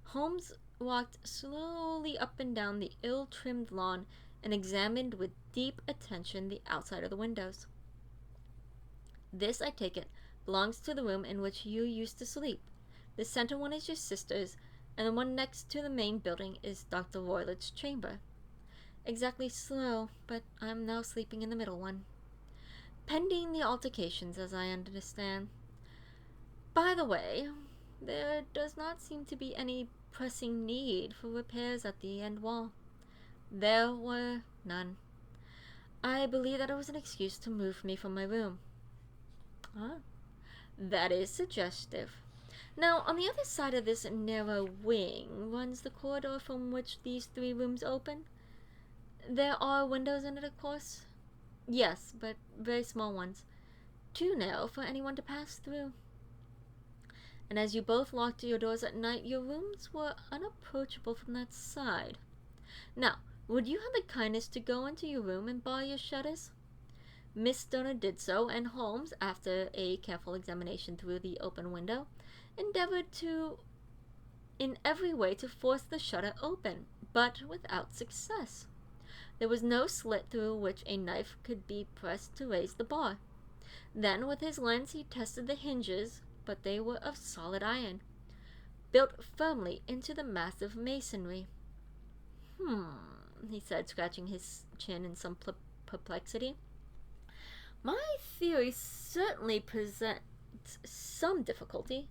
Holmes walked slowly up and down the ill-trimmed lawn and examined with deep attention the outside of the windows. "This, I take it, belongs to the room in which you used to sleep. The center one is your sister's, and the one next to the main building is Dr. Roylett's chamber." "Exactly so, but I'm now sleeping in the middle one." "Pending the altercations, as I understand. By the way, there does not seem to be any pressing need for repairs at the end wall." "There were none. I believe that it was an excuse to move me from my room." "Ah, that is suggestive. Now, on the other side of this narrow wing runs the corridor from which these 3 rooms open. There are windows in it, of course?" "Yes, but very small ones. Too narrow for anyone to pass through." "And as you both locked your doors at night, your rooms were unapproachable from that side. Now, would you have the kindness to go into your room and bar your shutters?" Miss Stoner did so, and Holmes, after a careful examination through the open window, endeavored in every way to force the shutter open, but without success. There was no slit through which a knife could be pressed to raise the bar. Then, with his lens, he tested the hinges, but they were of solid iron, built firmly into the massive masonry. He said, scratching his chin in some perplexity. "My theory certainly presents some difficulty.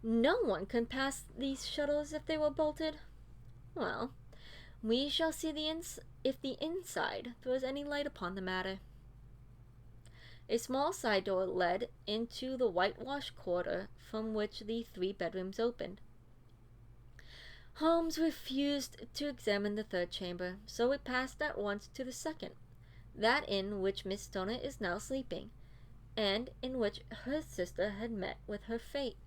No one can pass these shutters if they were bolted. Well, we shall see if the inside throws any light upon the matter." A small side door led into the whitewashed corridor from which the 3 bedrooms opened. Holmes refused to examine the 3rd chamber, so we passed at once to the 2nd, that in which Miss Stoner is now sleeping, and in which her sister had met with her fate.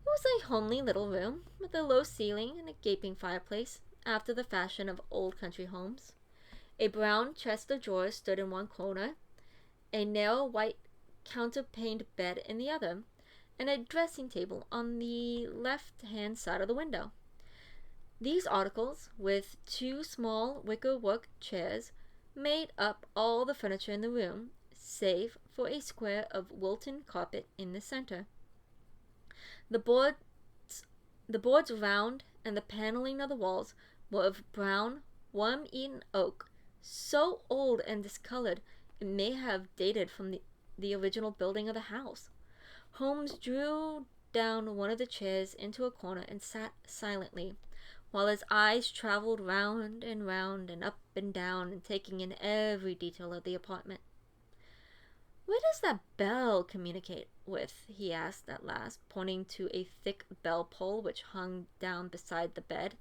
It was a homely little room, with a low ceiling and a gaping fireplace, after the fashion of old country homes. A brown chest of drawers stood in one corner, a narrow white counterpaned bed in the other, and a dressing table on the left-hand side of the window. These articles, with 2 small wicker-work chairs, made up all the furniture in the room, save for a square of Wilton carpet in the center. The boards round and the paneling of the walls were of brown, worm-eaten oak, so old and discolored it may have dated from the original building of the house. Holmes drew down one of the chairs into a corner and sat silently, while his eyes traveled round and up and down, and taking in every detail of the apartment. "Where does that bell communicate with?" he asked at last, pointing to a thick bell pull which hung down beside the bed,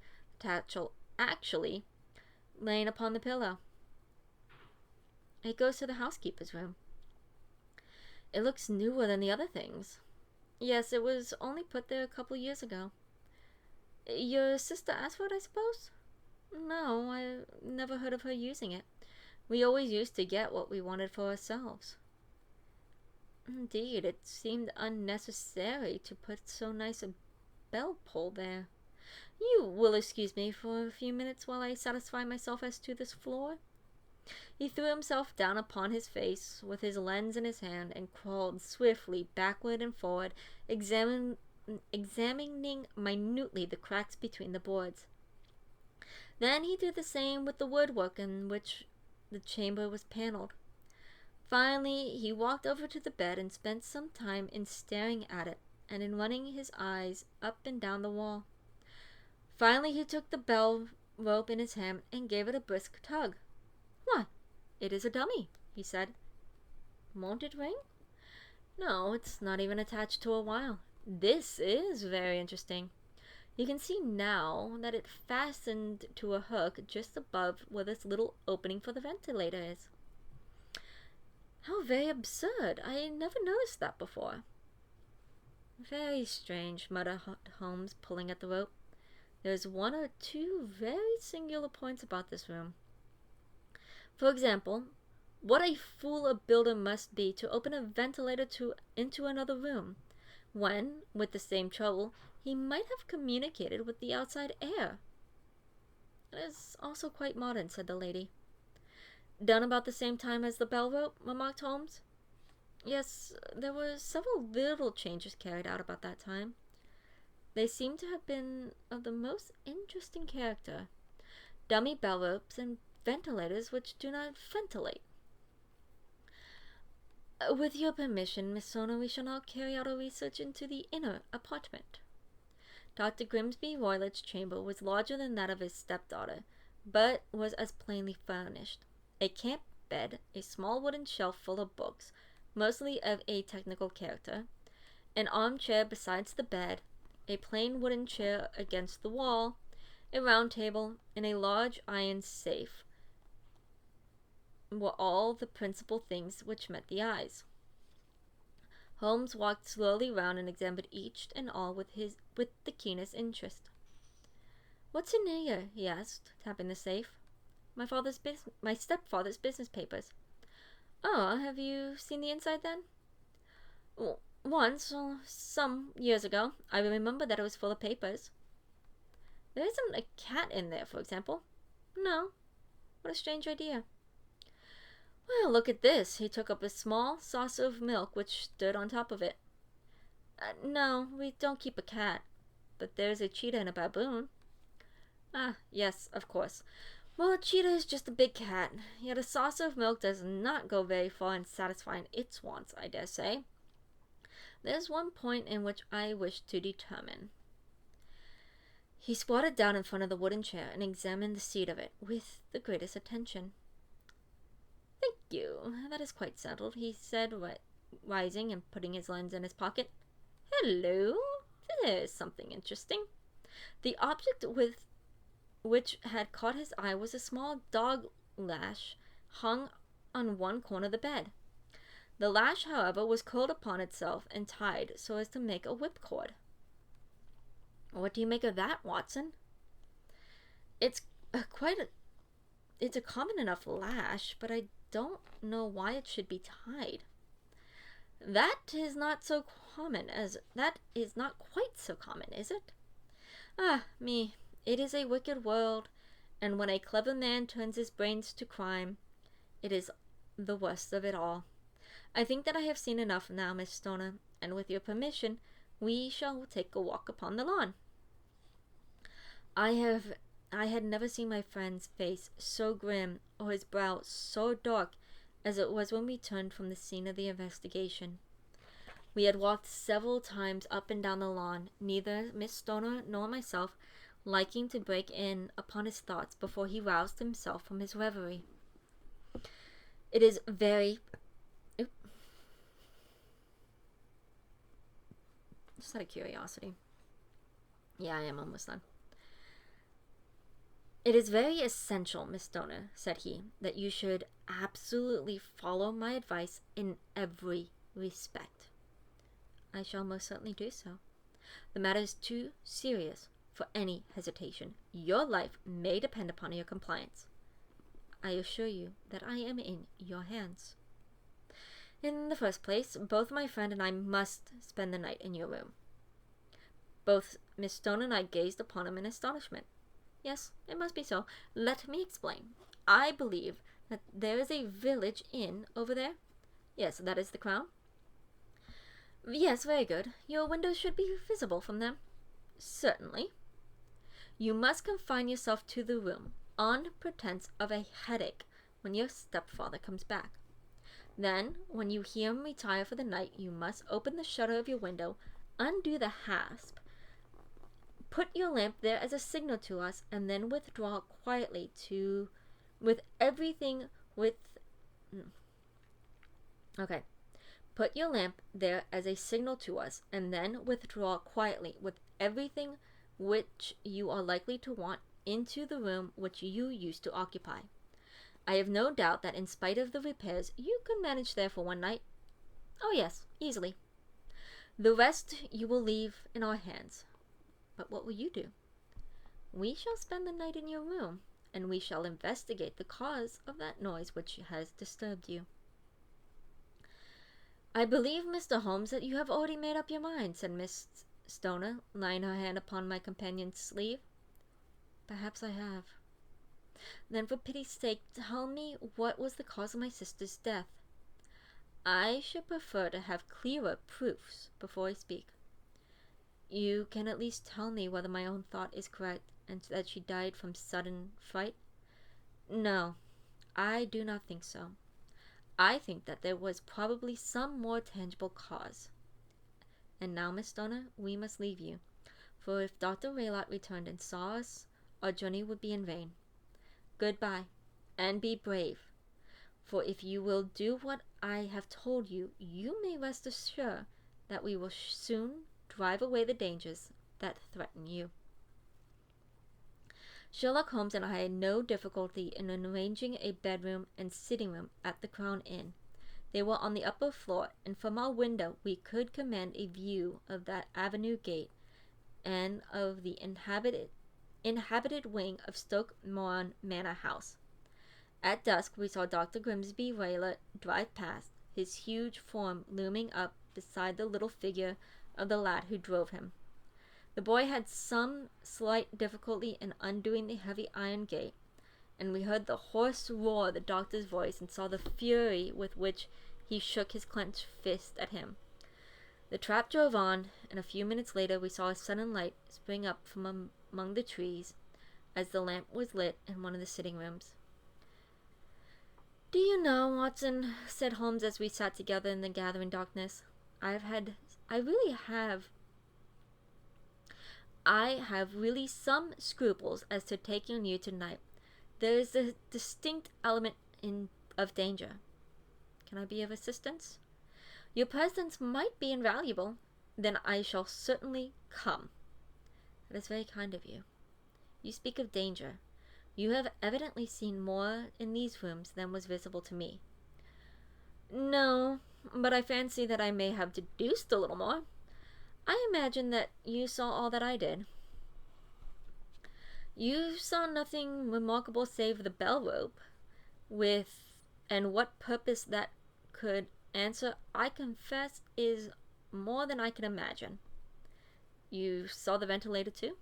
actually laying upon the pillow. "It goes to the housekeeper's room." "It looks newer than the other things." "Yes, it was only put there a couple years ago." "Your sister asked for it, I suppose?" "No, I never heard of her using it. We always used to get what we wanted for ourselves." "Indeed, it seemed unnecessary to put so nice a bell pull there. You will excuse me for a few minutes while I satisfy myself as to this floor?" He threw himself down upon his face with his lens in his hand and crawled swiftly backward and forward, examining minutely the cracks between the boards. Then he did the same with the woodwork in which the chamber was paneled. Finally, he walked over to the bed and spent some time in staring at it and in running his eyes up and down the wall. Finally, he took the bell rope in his hand and gave it a brisk tug. "Why, it is a dummy," he said. "Won't it ring?" "No, it's not even attached to a wire. This is very interesting. You can see now that it fastened to a hook just above where this little opening for the ventilator is. How very absurd. I never noticed that before. Very strange, muttered Holmes, pulling at the rope. There's one or two very singular points about this room. For example, what a fool a builder must be to open a ventilator into another room, when, with the same trouble, he might have communicated with the outside air. It is also quite modern, said the lady. Done about the same time as the bell rope, remarked Holmes. Yes, there were several little changes carried out about that time. They seem to have been of the most interesting character. Dummy bell ropes and ventilators which do not ventilate. With your permission, Miss Sona, we shall now carry out our research into the inner apartment. Dr. Grimsby Roylett's chamber was larger than that of his stepdaughter, but was as plainly furnished. A camp bed, a small wooden shelf full of books, mostly of a technical character, an armchair besides the bed, a plain wooden chair against the wall, a round table, and a large iron safe were all the principal things which met the eyes. Holmes walked slowly round and examined each and all with the keenest interest. "What's in here?" he asked, tapping the safe. My stepfather's business papers." "Oh, have you seen the inside then?" "Once, some years ago. I remember that it was full of papers." "There isn't a cat in there, for example?" "No." "What a strange idea." "Well, look at this." He took up a small saucer of milk which stood on top of it. No, we don't keep a cat, but there's a cheetah and a baboon." "Ah, yes, of course. Well, a cheetah is just a big cat, yet a saucer of milk does not go very far in satisfying its wants, I dare say. There's one point in which I wish to determine." He squatted down in front of the wooden chair and examined the seat of it with the greatest attention. "Thank you. That is quite settled," he said, rising and putting his lens in his pocket. "Hello, there's something interesting." The object which had caught his eye was a small dog lash hung on one corner of the bed. The lash, however, was curled upon itself and tied so as to make a whipcord. "What do you make of that, Watson?" It's a common enough lash, but I don't know why it should be tied." That is not quite so common, is it? Ah, me, it is a wicked world, and when a clever man turns his brains to crime, it is the worst of it all. I think that I have seen enough now, Miss Stoner, and with your permission, we shall take a walk upon the lawn. I had never seen my friend's face so grim or his brow so dark as it was when we turned from the scene of the investigation. We had walked several times up and down the lawn, neither Miss Stoner nor myself liking to break in upon his thoughts before he roused himself from his reverie. It is very... Just out of curiosity. Yeah, I am almost done. "It is very essential, Miss Stoner," said he, "that you should absolutely follow my advice in every respect." "I shall most certainly do so. The matter is too serious for any hesitation. Your life may depend upon your compliance. I assure you that I am in your hands. In the first place, both my friend and I must spend the night in your room." Both Miss Stoner and I gazed upon him in astonishment. "Yes, it must be so. Let me explain. I believe that there is a village inn over there." "Yes, that is the Crown." "Yes, very good. Your windows should be visible from them." "Certainly." "You must confine yourself to the room, on pretense of a headache, when your stepfather comes back. Then, when you hear him retire for the night, you must open the shutter of your window, undo the hasp, put your lamp there as a signal to us, and then withdraw quietly Put your lamp there as a signal to us, and then withdraw quietly with everything which you are likely to want into the room which you used to occupy. I have no doubt that in spite of the repairs, you could manage there for one night. Oh yes, easily. The rest you will leave in our hands. But what will you do? We shall spend the night in your room, and we shall investigate the cause of that noise which has disturbed you. I believe, Mr. Holmes, that you have already made up your mind, said Miss Stoner, laying her hand upon my companion's sleeve. Perhaps I have. Then for pity's sake tell me what was the cause of my sister's death. I should prefer to have clearer proofs before I speak. You can at least tell me whether my own thought is correct, and that she died from sudden fright? No, I do not think so. I think that there was probably some more tangible cause. And now, Miss Stoner, we must leave you, for if Dr. Raylott returned and saw us, our journey would be in vain. Goodbye, and be brave, for if you will do what I have told you, you may rest assured that we will soon drive away the dangers that threaten you. Sherlock Holmes and I had no difficulty in arranging a bedroom and sitting room at the Crown Inn. They were on the upper floor, and from our window we could command a view of that avenue gate and of the inhabited wing of Stoke Moran Manor House. At dusk we saw Dr. Grimsby Raylott drive past, his huge form looming up beside the little figure of the lad who drove him. The boy had some slight difficulty in undoing the heavy iron gate, and we heard the hoarse roar of the doctor's voice and saw the fury with which he shook his clenched fist at him. The trap drove on, and a few minutes later we saw a sudden light spring up from among the trees as the lamp was lit in one of the sitting rooms. "Do you know, Watson," said Holmes as we sat together in the gathering darkness, I have really some scruples as to taking you tonight. There is a distinct element of danger. Can I be of assistance? Your presence might be invaluable. Then I shall certainly come. That is very kind of you. You speak of danger. You have evidently seen more in these rooms than was visible to me. No, but I fancy that I may have deduced a little more. I imagine that you saw all that I did. You saw nothing remarkable save the bell rope, and what purpose that could answer, I confess, is more than I can imagine. You saw the ventilator too?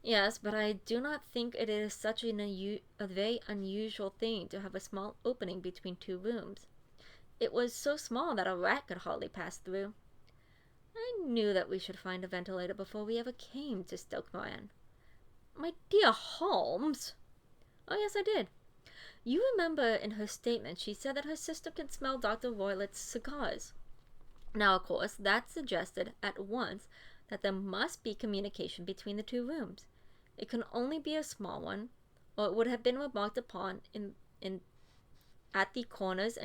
Yes, but I do not think it is such a very unusual thing to have a small opening between two rooms. It was so small that a rat could hardly pass through. I knew that we should find a ventilator before we ever came to Stoke Moran. My dear Holmes! Oh, yes, I did. You remember in her statement she said that her sister could smell Dr. Roylott's cigars. Now, of course, that suggested at once that there must be communication between the two rooms. It can only be a small one, or it would have been remarked upon at the coroner's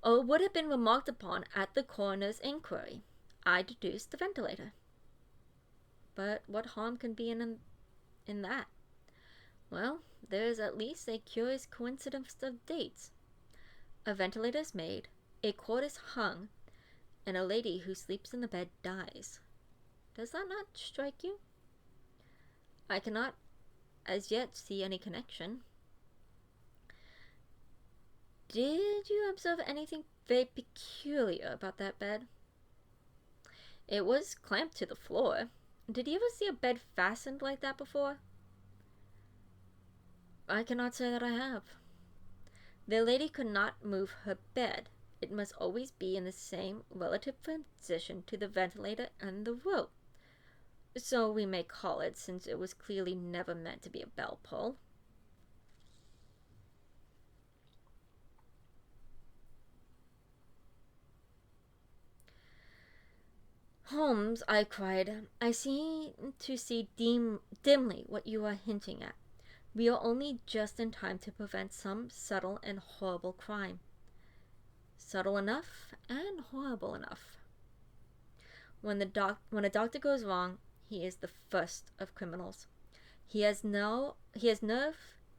or it would have been remarked upon at the coroner's inquiry. I deduced the ventilator. But what harm can be in that? Well, there is at least a curious coincidence of dates. A ventilator is made, a cord is hung, and a lady who sleeps in the bed dies. Does that not strike you? I cannot as yet see any connection. Did you observe anything very peculiar about that bed? It was clamped to the floor. Did you ever see a bed fastened like that before? I cannot say that I have. The lady could not move her bed. It must always be in the same relative position to the ventilator and the rope. So we may call it, since it was clearly never meant to be a bell pull. Holmes, I cried, I seem to see dimly what you are hinting at. We are only just in time to prevent some subtle and horrible crime. Subtle enough and horrible enough. When a doctor goes wrong, he is the first of criminals. He has nerve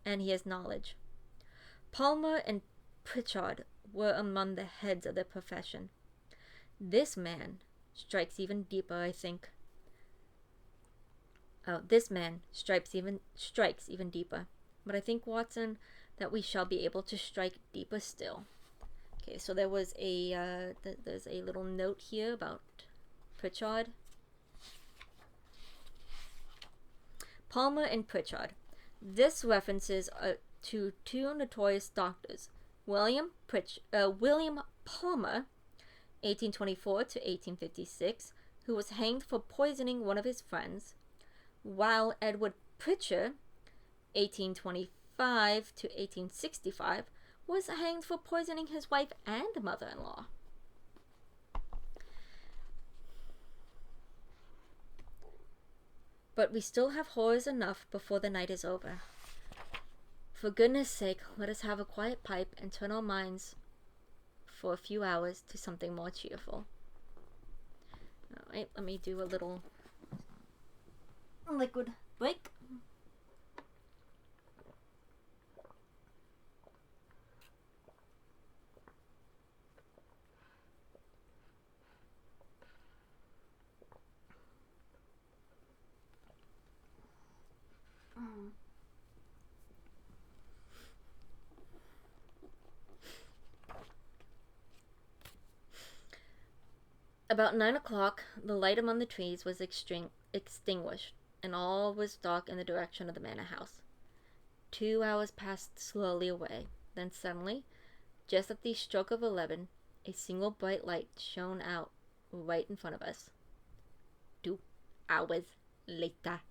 and he has knowledge. Palmer and Pritchard were among the heads of their profession. This man strikes even deeper, I think. This man strikes even deeper. But I think, Watson, that we shall be able to strike deeper still. Okay, so there's a little note here about Pritchard. Palmer and Pritchard. This references to two notorious doctors, William Palmer, 1824 to 1856, who was hanged for poisoning one of his friends, while Edward Pritchard, 1825 to 1865, was hanged for poisoning his wife and mother-in-law. But we still have horrors enough before the night is over. For goodness sake, let us have a quiet pipe and turn our minds for a few hours to something more cheerful. Alright, let me do a little liquid break. About 9 o'clock, the light among the trees was extinguished, and all was dark in the direction of the manor house. 2 hours passed slowly away. Then suddenly, just at the stroke of 11, a single bright light shone out right in front of us. 2 hours later.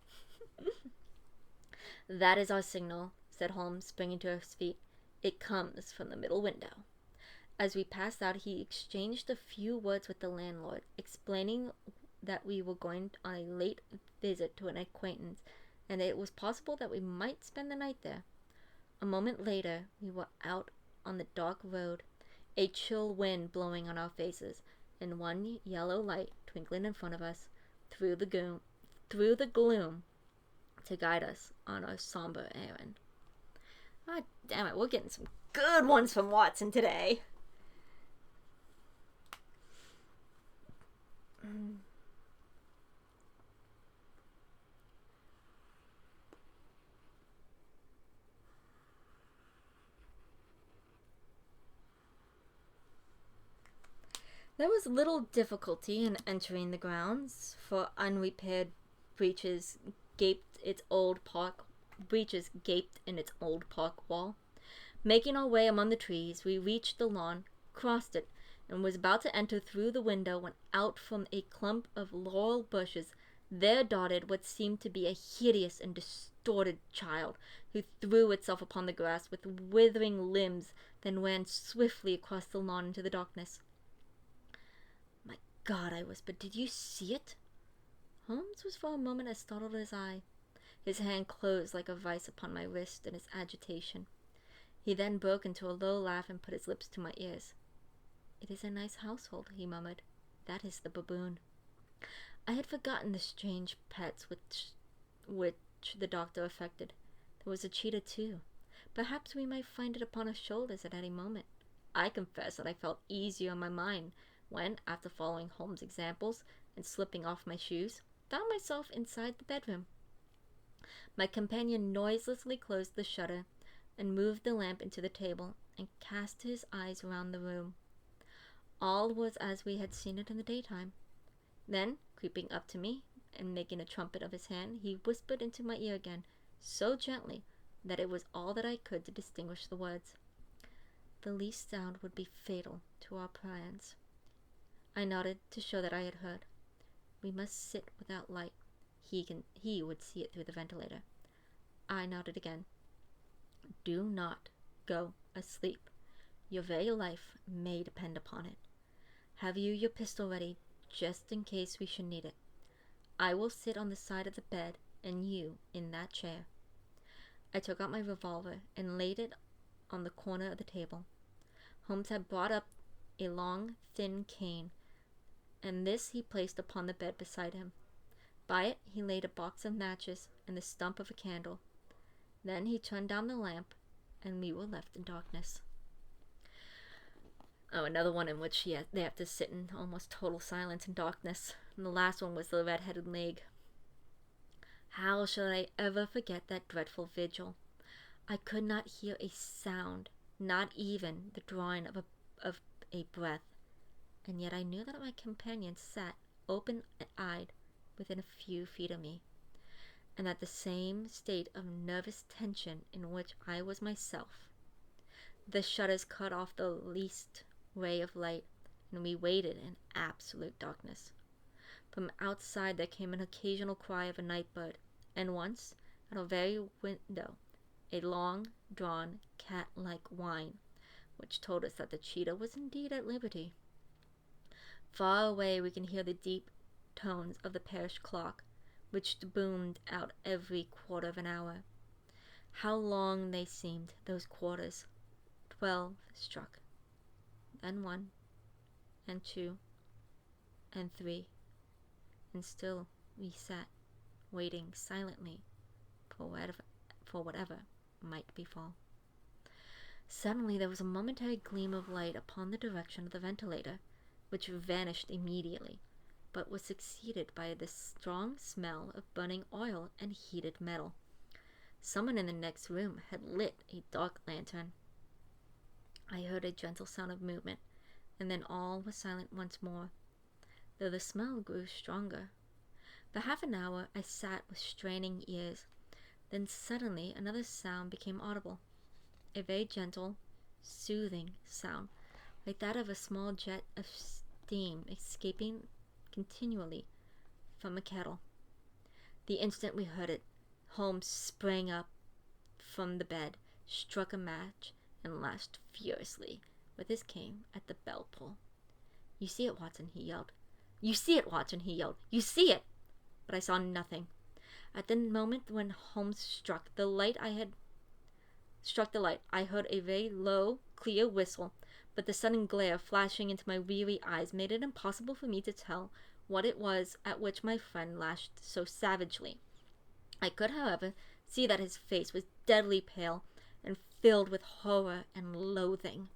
That is our signal, said Holmes, springing to his feet. It comes from the middle window. As we passed out, he exchanged a few words with the landlord, explaining that we were going on a late visit to an acquaintance, and that it was possible that we might spend the night there. A moment later, we were out on the dark road, a chill wind blowing on our faces, and one yellow light twinkling in front of us through the gloom to guide us on our somber errand. Ah, damn it, we're getting some good ones from Watson today. There was little difficulty in entering the grounds, for unrepaired breaches gaped in its old park wall. Making our way among the trees, we reached the lawn, crossed it, and was about to enter through the window when out from a clump of laurel bushes there darted what seemed to be a hideous and distorted child, who threw itself upon the grass with withering limbs, then ran swiftly across the lawn into the darkness. "My God," I whispered, "did you see it?" Holmes was for a moment as startled as I. His hand closed like a vice upon my wrist in his agitation. He then broke into a low laugh and put his lips to my ears. "It is a nice household," he murmured. "That is the baboon." I had forgotten the strange pets which the doctor affected. There was a cheetah, too. Perhaps we might find it upon our shoulders at any moment. I confess that I felt easier in my mind when, after following Holmes' examples and slipping off my shoes, found myself inside the bedroom. My companion noiselessly closed the shutter and moved the lamp into the table and cast his eyes around the room. All was as we had seen it in the daytime. Then, creeping up to me and making a trumpet of his hand, he whispered into my ear again, so gently that it was all that I could to distinguish the words. "The least sound would be fatal to our plans." I nodded to show that I had heard. "We must sit without light. He would see it through the ventilator." I nodded again. "Do not go asleep. Your very life may depend upon it. Have you your pistol ready, just in case we should need it? I will sit on the side of the bed, and you in that chair." I took out my revolver and laid it on the corner of the table. Holmes had brought up a long, thin cane, and this he placed upon the bed beside him. By it he laid a box of matches and the stump of a candle. Then he turned down the lamp, and we were left in darkness. Oh, another one in which they have to sit in almost total silence and darkness. And the last one was the red-headed leg. How shall I ever forget that dreadful vigil? I could not hear a sound, not even the drawing of a breath, and yet I knew that my companion sat open-eyed within a few feet of me, and at the same state of nervous tension in which I was myself. The shutters cut off the least ray of light, and we waited in absolute darkness. From outside there came an occasional cry of a night bird, and once, at our very window, a long-drawn cat-like whine, which told us that the cheetah was indeed at liberty. Far away we can hear the deep tones of the parish clock, which boomed out every quarter of an hour. How long they seemed, those quarters. 12 struck, then 1, and 2, and 3, and still we sat, waiting silently for whatever might befall. Suddenly there was a momentary gleam of light upon the direction of the ventilator, which vanished immediately, but was succeeded by the strong smell of burning oil and heated metal. Someone in the next room had lit a dark lantern. I heard a gentle sound of movement, and then all was silent once more, though the smell grew stronger. For half an hour I sat with straining ears. Then suddenly another sound became audible, a very gentle, soothing sound, like that of a small jet of steam escaping continually from a kettle. The instant we heard it, Holmes sprang up from the bed, struck a match, and lashed furiously with his cane at the bell pull. "You see it, Watson," he yelled. "You see it, Watson," he yelled. "You see it!" But I saw nothing. At the moment when Holmes struck the light, I heard a very low, clear whistle, but the sudden glare flashing into my weary eyes made it impossible for me to tell what it was at which my friend lashed so savagely. I could, however, see that his face was deadly pale and filled with horror and loathing.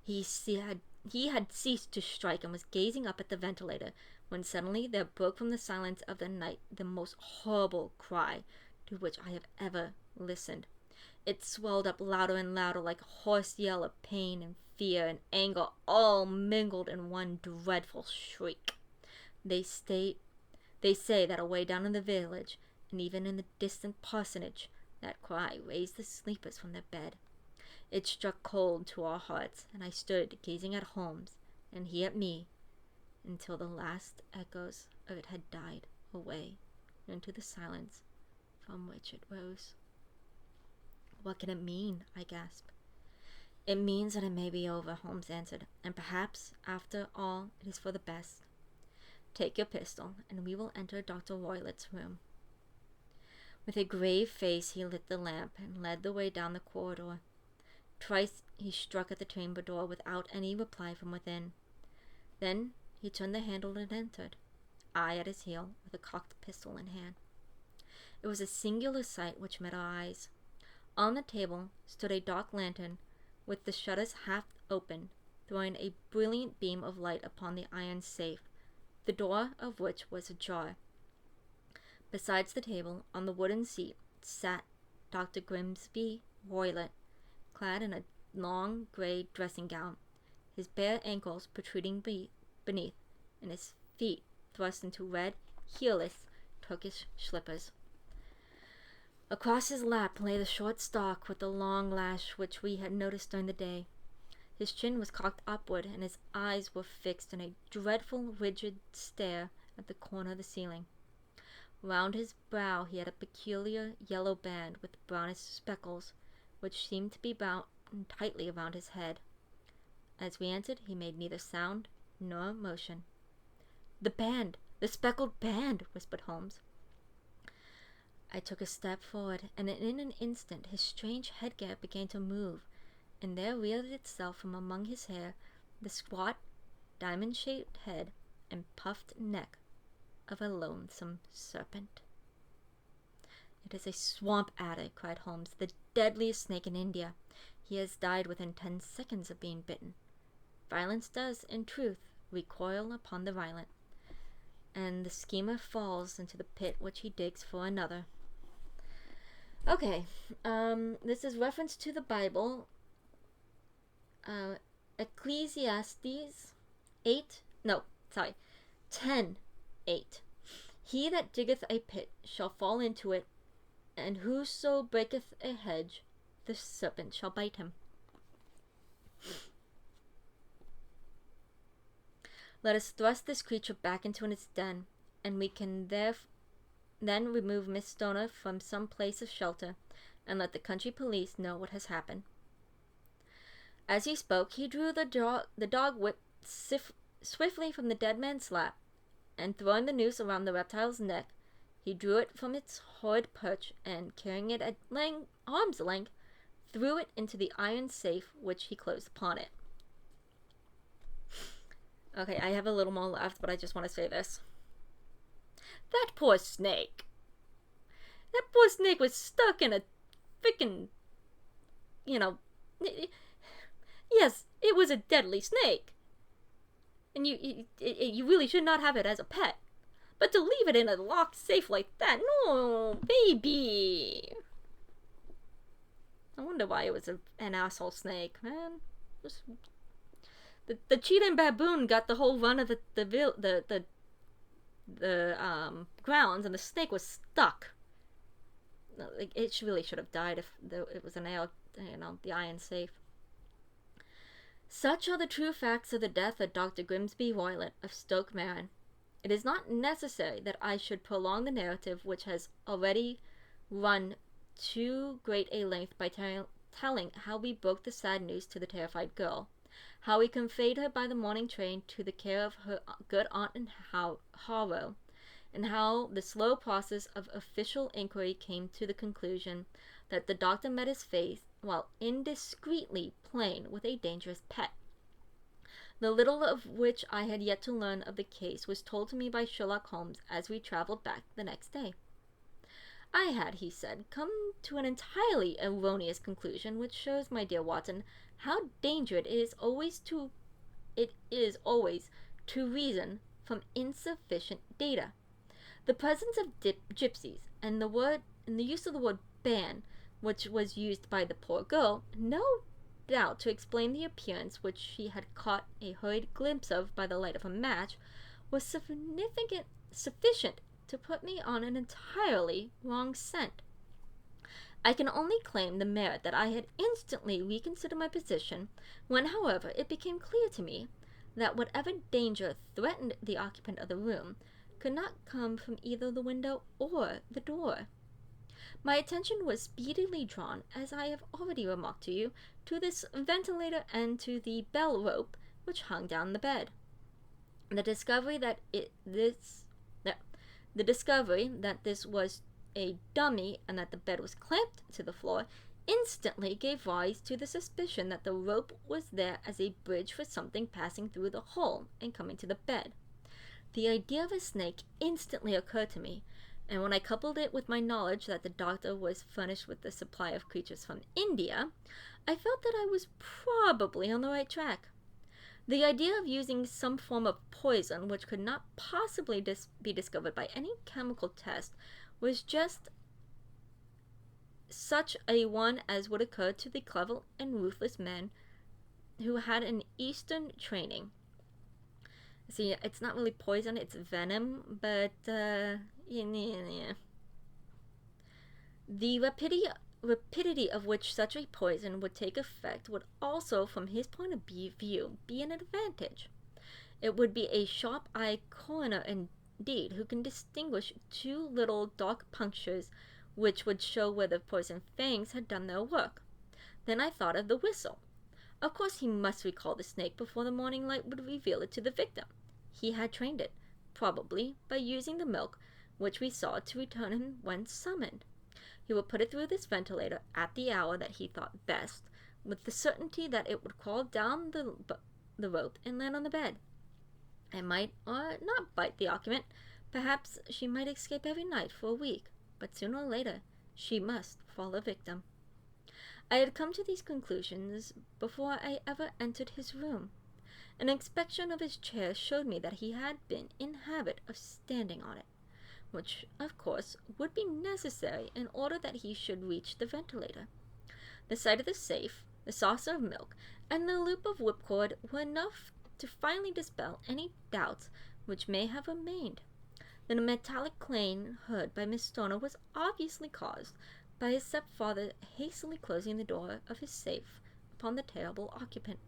He had ceased to strike and was gazing up at the ventilator, when suddenly there broke from the silence of the night the most horrible cry to which I have ever listened. It swelled up louder and louder, like a hoarse yell of pain and fear and anger, all mingled in one dreadful shriek. They say that away down in the village, and even in the distant parsonage, that cry raised the sleepers from their bed. It struck cold to our hearts, and I stood gazing at Holmes, and he at me, until the last echoes of it had died away into the silence from which it rose. "What can it mean?" I gasped. "It means that it may be over," Holmes answered, "and perhaps, after all, it is for the best. Take your pistol, and we will enter Dr. Roylett's room." With a grave face he lit the lamp and led the way down the corridor. Twice he struck at the chamber door without any reply from within. Then he turned the handle and entered, I at his heel, with a cocked pistol in hand. It was a singular sight which met our eyes. On the table stood a dark lantern, with the shutters half open, throwing a brilliant beam of light upon the iron safe, the door of which was ajar. Besides the table, on the wooden seat, sat Dr. Grimsby Roylott, clad in a long grey dressing gown, his bare ankles protruding beneath, and his feet thrust into red, heelless Turkish slippers. Across his lap lay the short stock with the long lash which we had noticed during the day. His chin was cocked upward, and his eyes were fixed in a dreadful, rigid stare at the corner of the ceiling. Round his brow he had a peculiar yellow band with brownish speckles, which seemed to be bound tightly around his head. As we entered, he made neither sound nor motion. "The band! The speckled band!" whispered Holmes. I took a step forward, and in an instant his strange headgear began to move, and there reared itself from among his hair the squat, diamond-shaped head and puffed neck of a loathsome serpent. "It is a swamp adder," cried Holmes, "the deadliest snake in India. He has died within 10 seconds of being bitten. Violence does, in truth, recoil upon the violent, and the schemer falls into the pit which he digs for another." Okay, this is reference to the Bible. Ecclesiastes 10:8. "He that diggeth a pit shall fall into it, and whoso breaketh a hedge, the serpent shall bite him." Let us thrust this creature back into its den, and we can then remove Miss Stoner from some place of shelter, and let the country police know what has happened. As he spoke, he drew the dog whip swiftly from the dead man's lap, and throwing the noose around the reptile's neck, he drew it from its horrid perch, and carrying it at arm's length, threw it into the iron safe which he closed upon it. Okay, I have a little more left, but I just want to say this. That poor snake. That poor snake was stuck in a freaking, yes, it was a deadly snake. And you really should not have it as a pet. But to leave it in a locked safe like that, no, baby. I wonder why it was an asshole snake, man. The cheetah and baboon got the whole run of the grounds, and the snake was stuck. It really should have died if it was the iron safe. Such are the true facts of the death of Dr. Grimsby Roylott of Stoke Marin. It is not necessary that I should prolong the narrative, which has already run too great a length by telling how we broke the sad news to the terrified girl, how we conveyed her by the morning train to the care of her good aunt in Harrow, and how the slow process of official inquiry came to the conclusion that the doctor met his fate while indiscreetly playing with a dangerous pet. The little of which I had yet to learn of the case was told to me by Sherlock Holmes as we traveled back the next day. "I had," he said, "come to an entirely erroneous conclusion, which shows, my dear Watson, how dangerous it is always to reason from insufficient data. The presence of gypsies, and the use of the word ban, which was used by the poor girl, no doubt to explain the appearance which she had caught a hurried glimpse of by the light of a match, was sufficient to put me on an entirely wrong scent. I can only claim the merit that I had instantly reconsidered my position, when, however, it became clear to me that whatever danger threatened the occupant of the room could not come from either the window or the door. My attention was speedily drawn, as I have already remarked to you, to this ventilator and to the bell rope which hung down the bed. The discovery that this was a dummy and that the bed was clamped to the floor instantly gave rise to the suspicion that the rope was there as a bridge for something passing through the hole and coming to the bed. The idea of a snake instantly occurred to me, and when I coupled it with my knowledge that the doctor was furnished with the supply of creatures from India, I felt that I was probably on the right track. The idea of using some form of poison which could not possibly be discovered by any chemical test was just such a one as would occur to the clever and ruthless men who had an Eastern training. See, it's not really poison, it's venom, but, yeah. The rapidity of which such a poison would take effect would also, from his point of view, be an advantage. It would be a sharp-eyed coroner indeed who can distinguish two little dark punctures which would show where the poison fangs had done their work. Then I thought of the whistle. Of course he must recall the snake before the morning light would reveal it to the victim. He had trained it, probably by using the milk which we saw to return him when summoned. He would put it through this ventilator at the hour that he thought best, with the certainty that it would crawl down the rope and land on the bed. I might or not bite the argument. Perhaps she might escape every night for a week, but sooner or later she must fall a victim. I had come to these conclusions before I ever entered his room. An inspection of his chair showed me that he had been in habit of standing on it, which, of course, would be necessary in order that he should reach the ventilator. The sight of the safe, the saucer of milk, and the loop of whipcord were enough to finally dispel any doubts which may have remained. The metallic clang heard by Miss Stoner was obviously caused by his stepfather hastily closing the door of his safe upon the terrible occupant.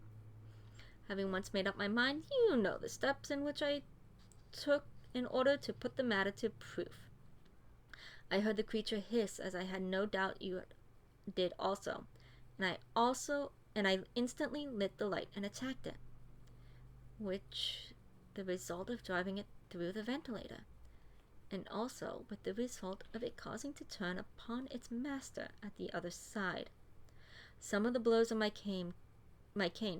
Having once made up my mind, you know the steps in which I took in order to put the matter to proof. I heard the creature hiss, as I had no doubt you did also, and I instantly lit the light and attacked it, which the result of driving it through the ventilator, and also with the result of it causing to turn upon its master at the other side. Some of the blows of my cane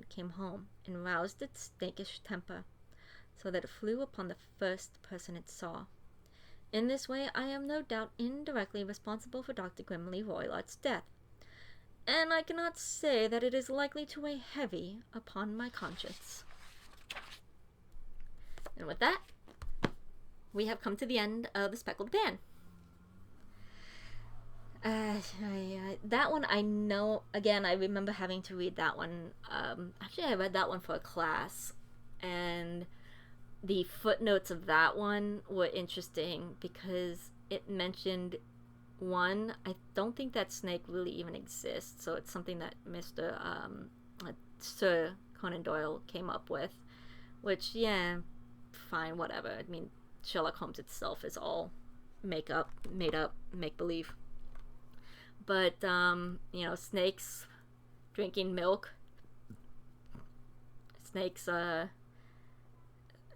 came home and roused its snakish temper, so that it flew upon the first person it saw. In this way I am no doubt indirectly responsible for Dr. Grimley Roylott's death, and I cannot say that it is likely to weigh heavy upon my conscience. And with that, we have come to the end of the Speckled Pan. That one I know, again, I remember having to read that one. Actually, I read that one for a class, and the footnotes of that one were interesting because it mentioned, one, I don't think that snake really even exists, so it's something that Sir Conan Doyle came up with, which, yeah, fine, whatever. I mean, Sherlock Holmes itself is all made up, make-believe. But, snakes drinking milk, snakes,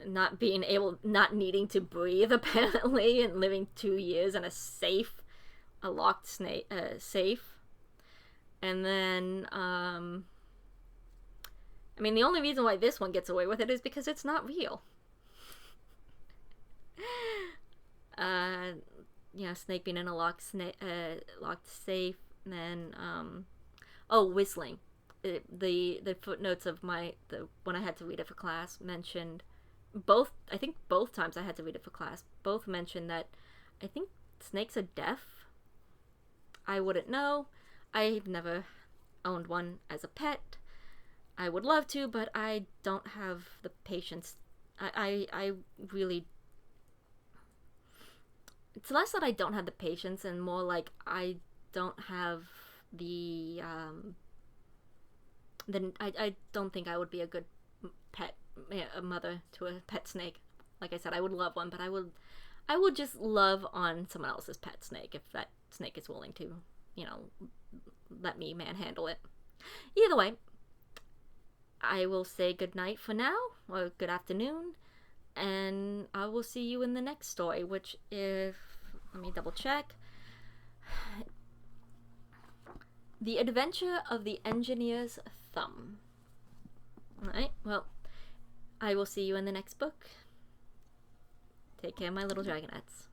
not needing to breathe, apparently, and living 2 years in a locked safe. And then, the only reason why this one gets away with it is because it's not real. Snake being in a locked safe, and then, whistling. The footnotes of when I had to read it for class mentioned both times I had to read it for class, both mentioned that I think snakes are deaf. I wouldn't know. I've never owned one as a pet. I would love to, but I don't have the patience. I really... It's less that I don't have the patience and more like I don't have the... I don't think I would be a good pet, a mother to a pet snake. Like I said, I would love one, but I would just love on someone else's pet snake if that snake is willing to, let me manhandle it. Either way, I will say good night for now, or good afternoon, and I will see you in the next story, which let me double check. The Adventure of the Engineer's Thumb. Alright, well, I will see you in the next book. Take care, my little dragonettes.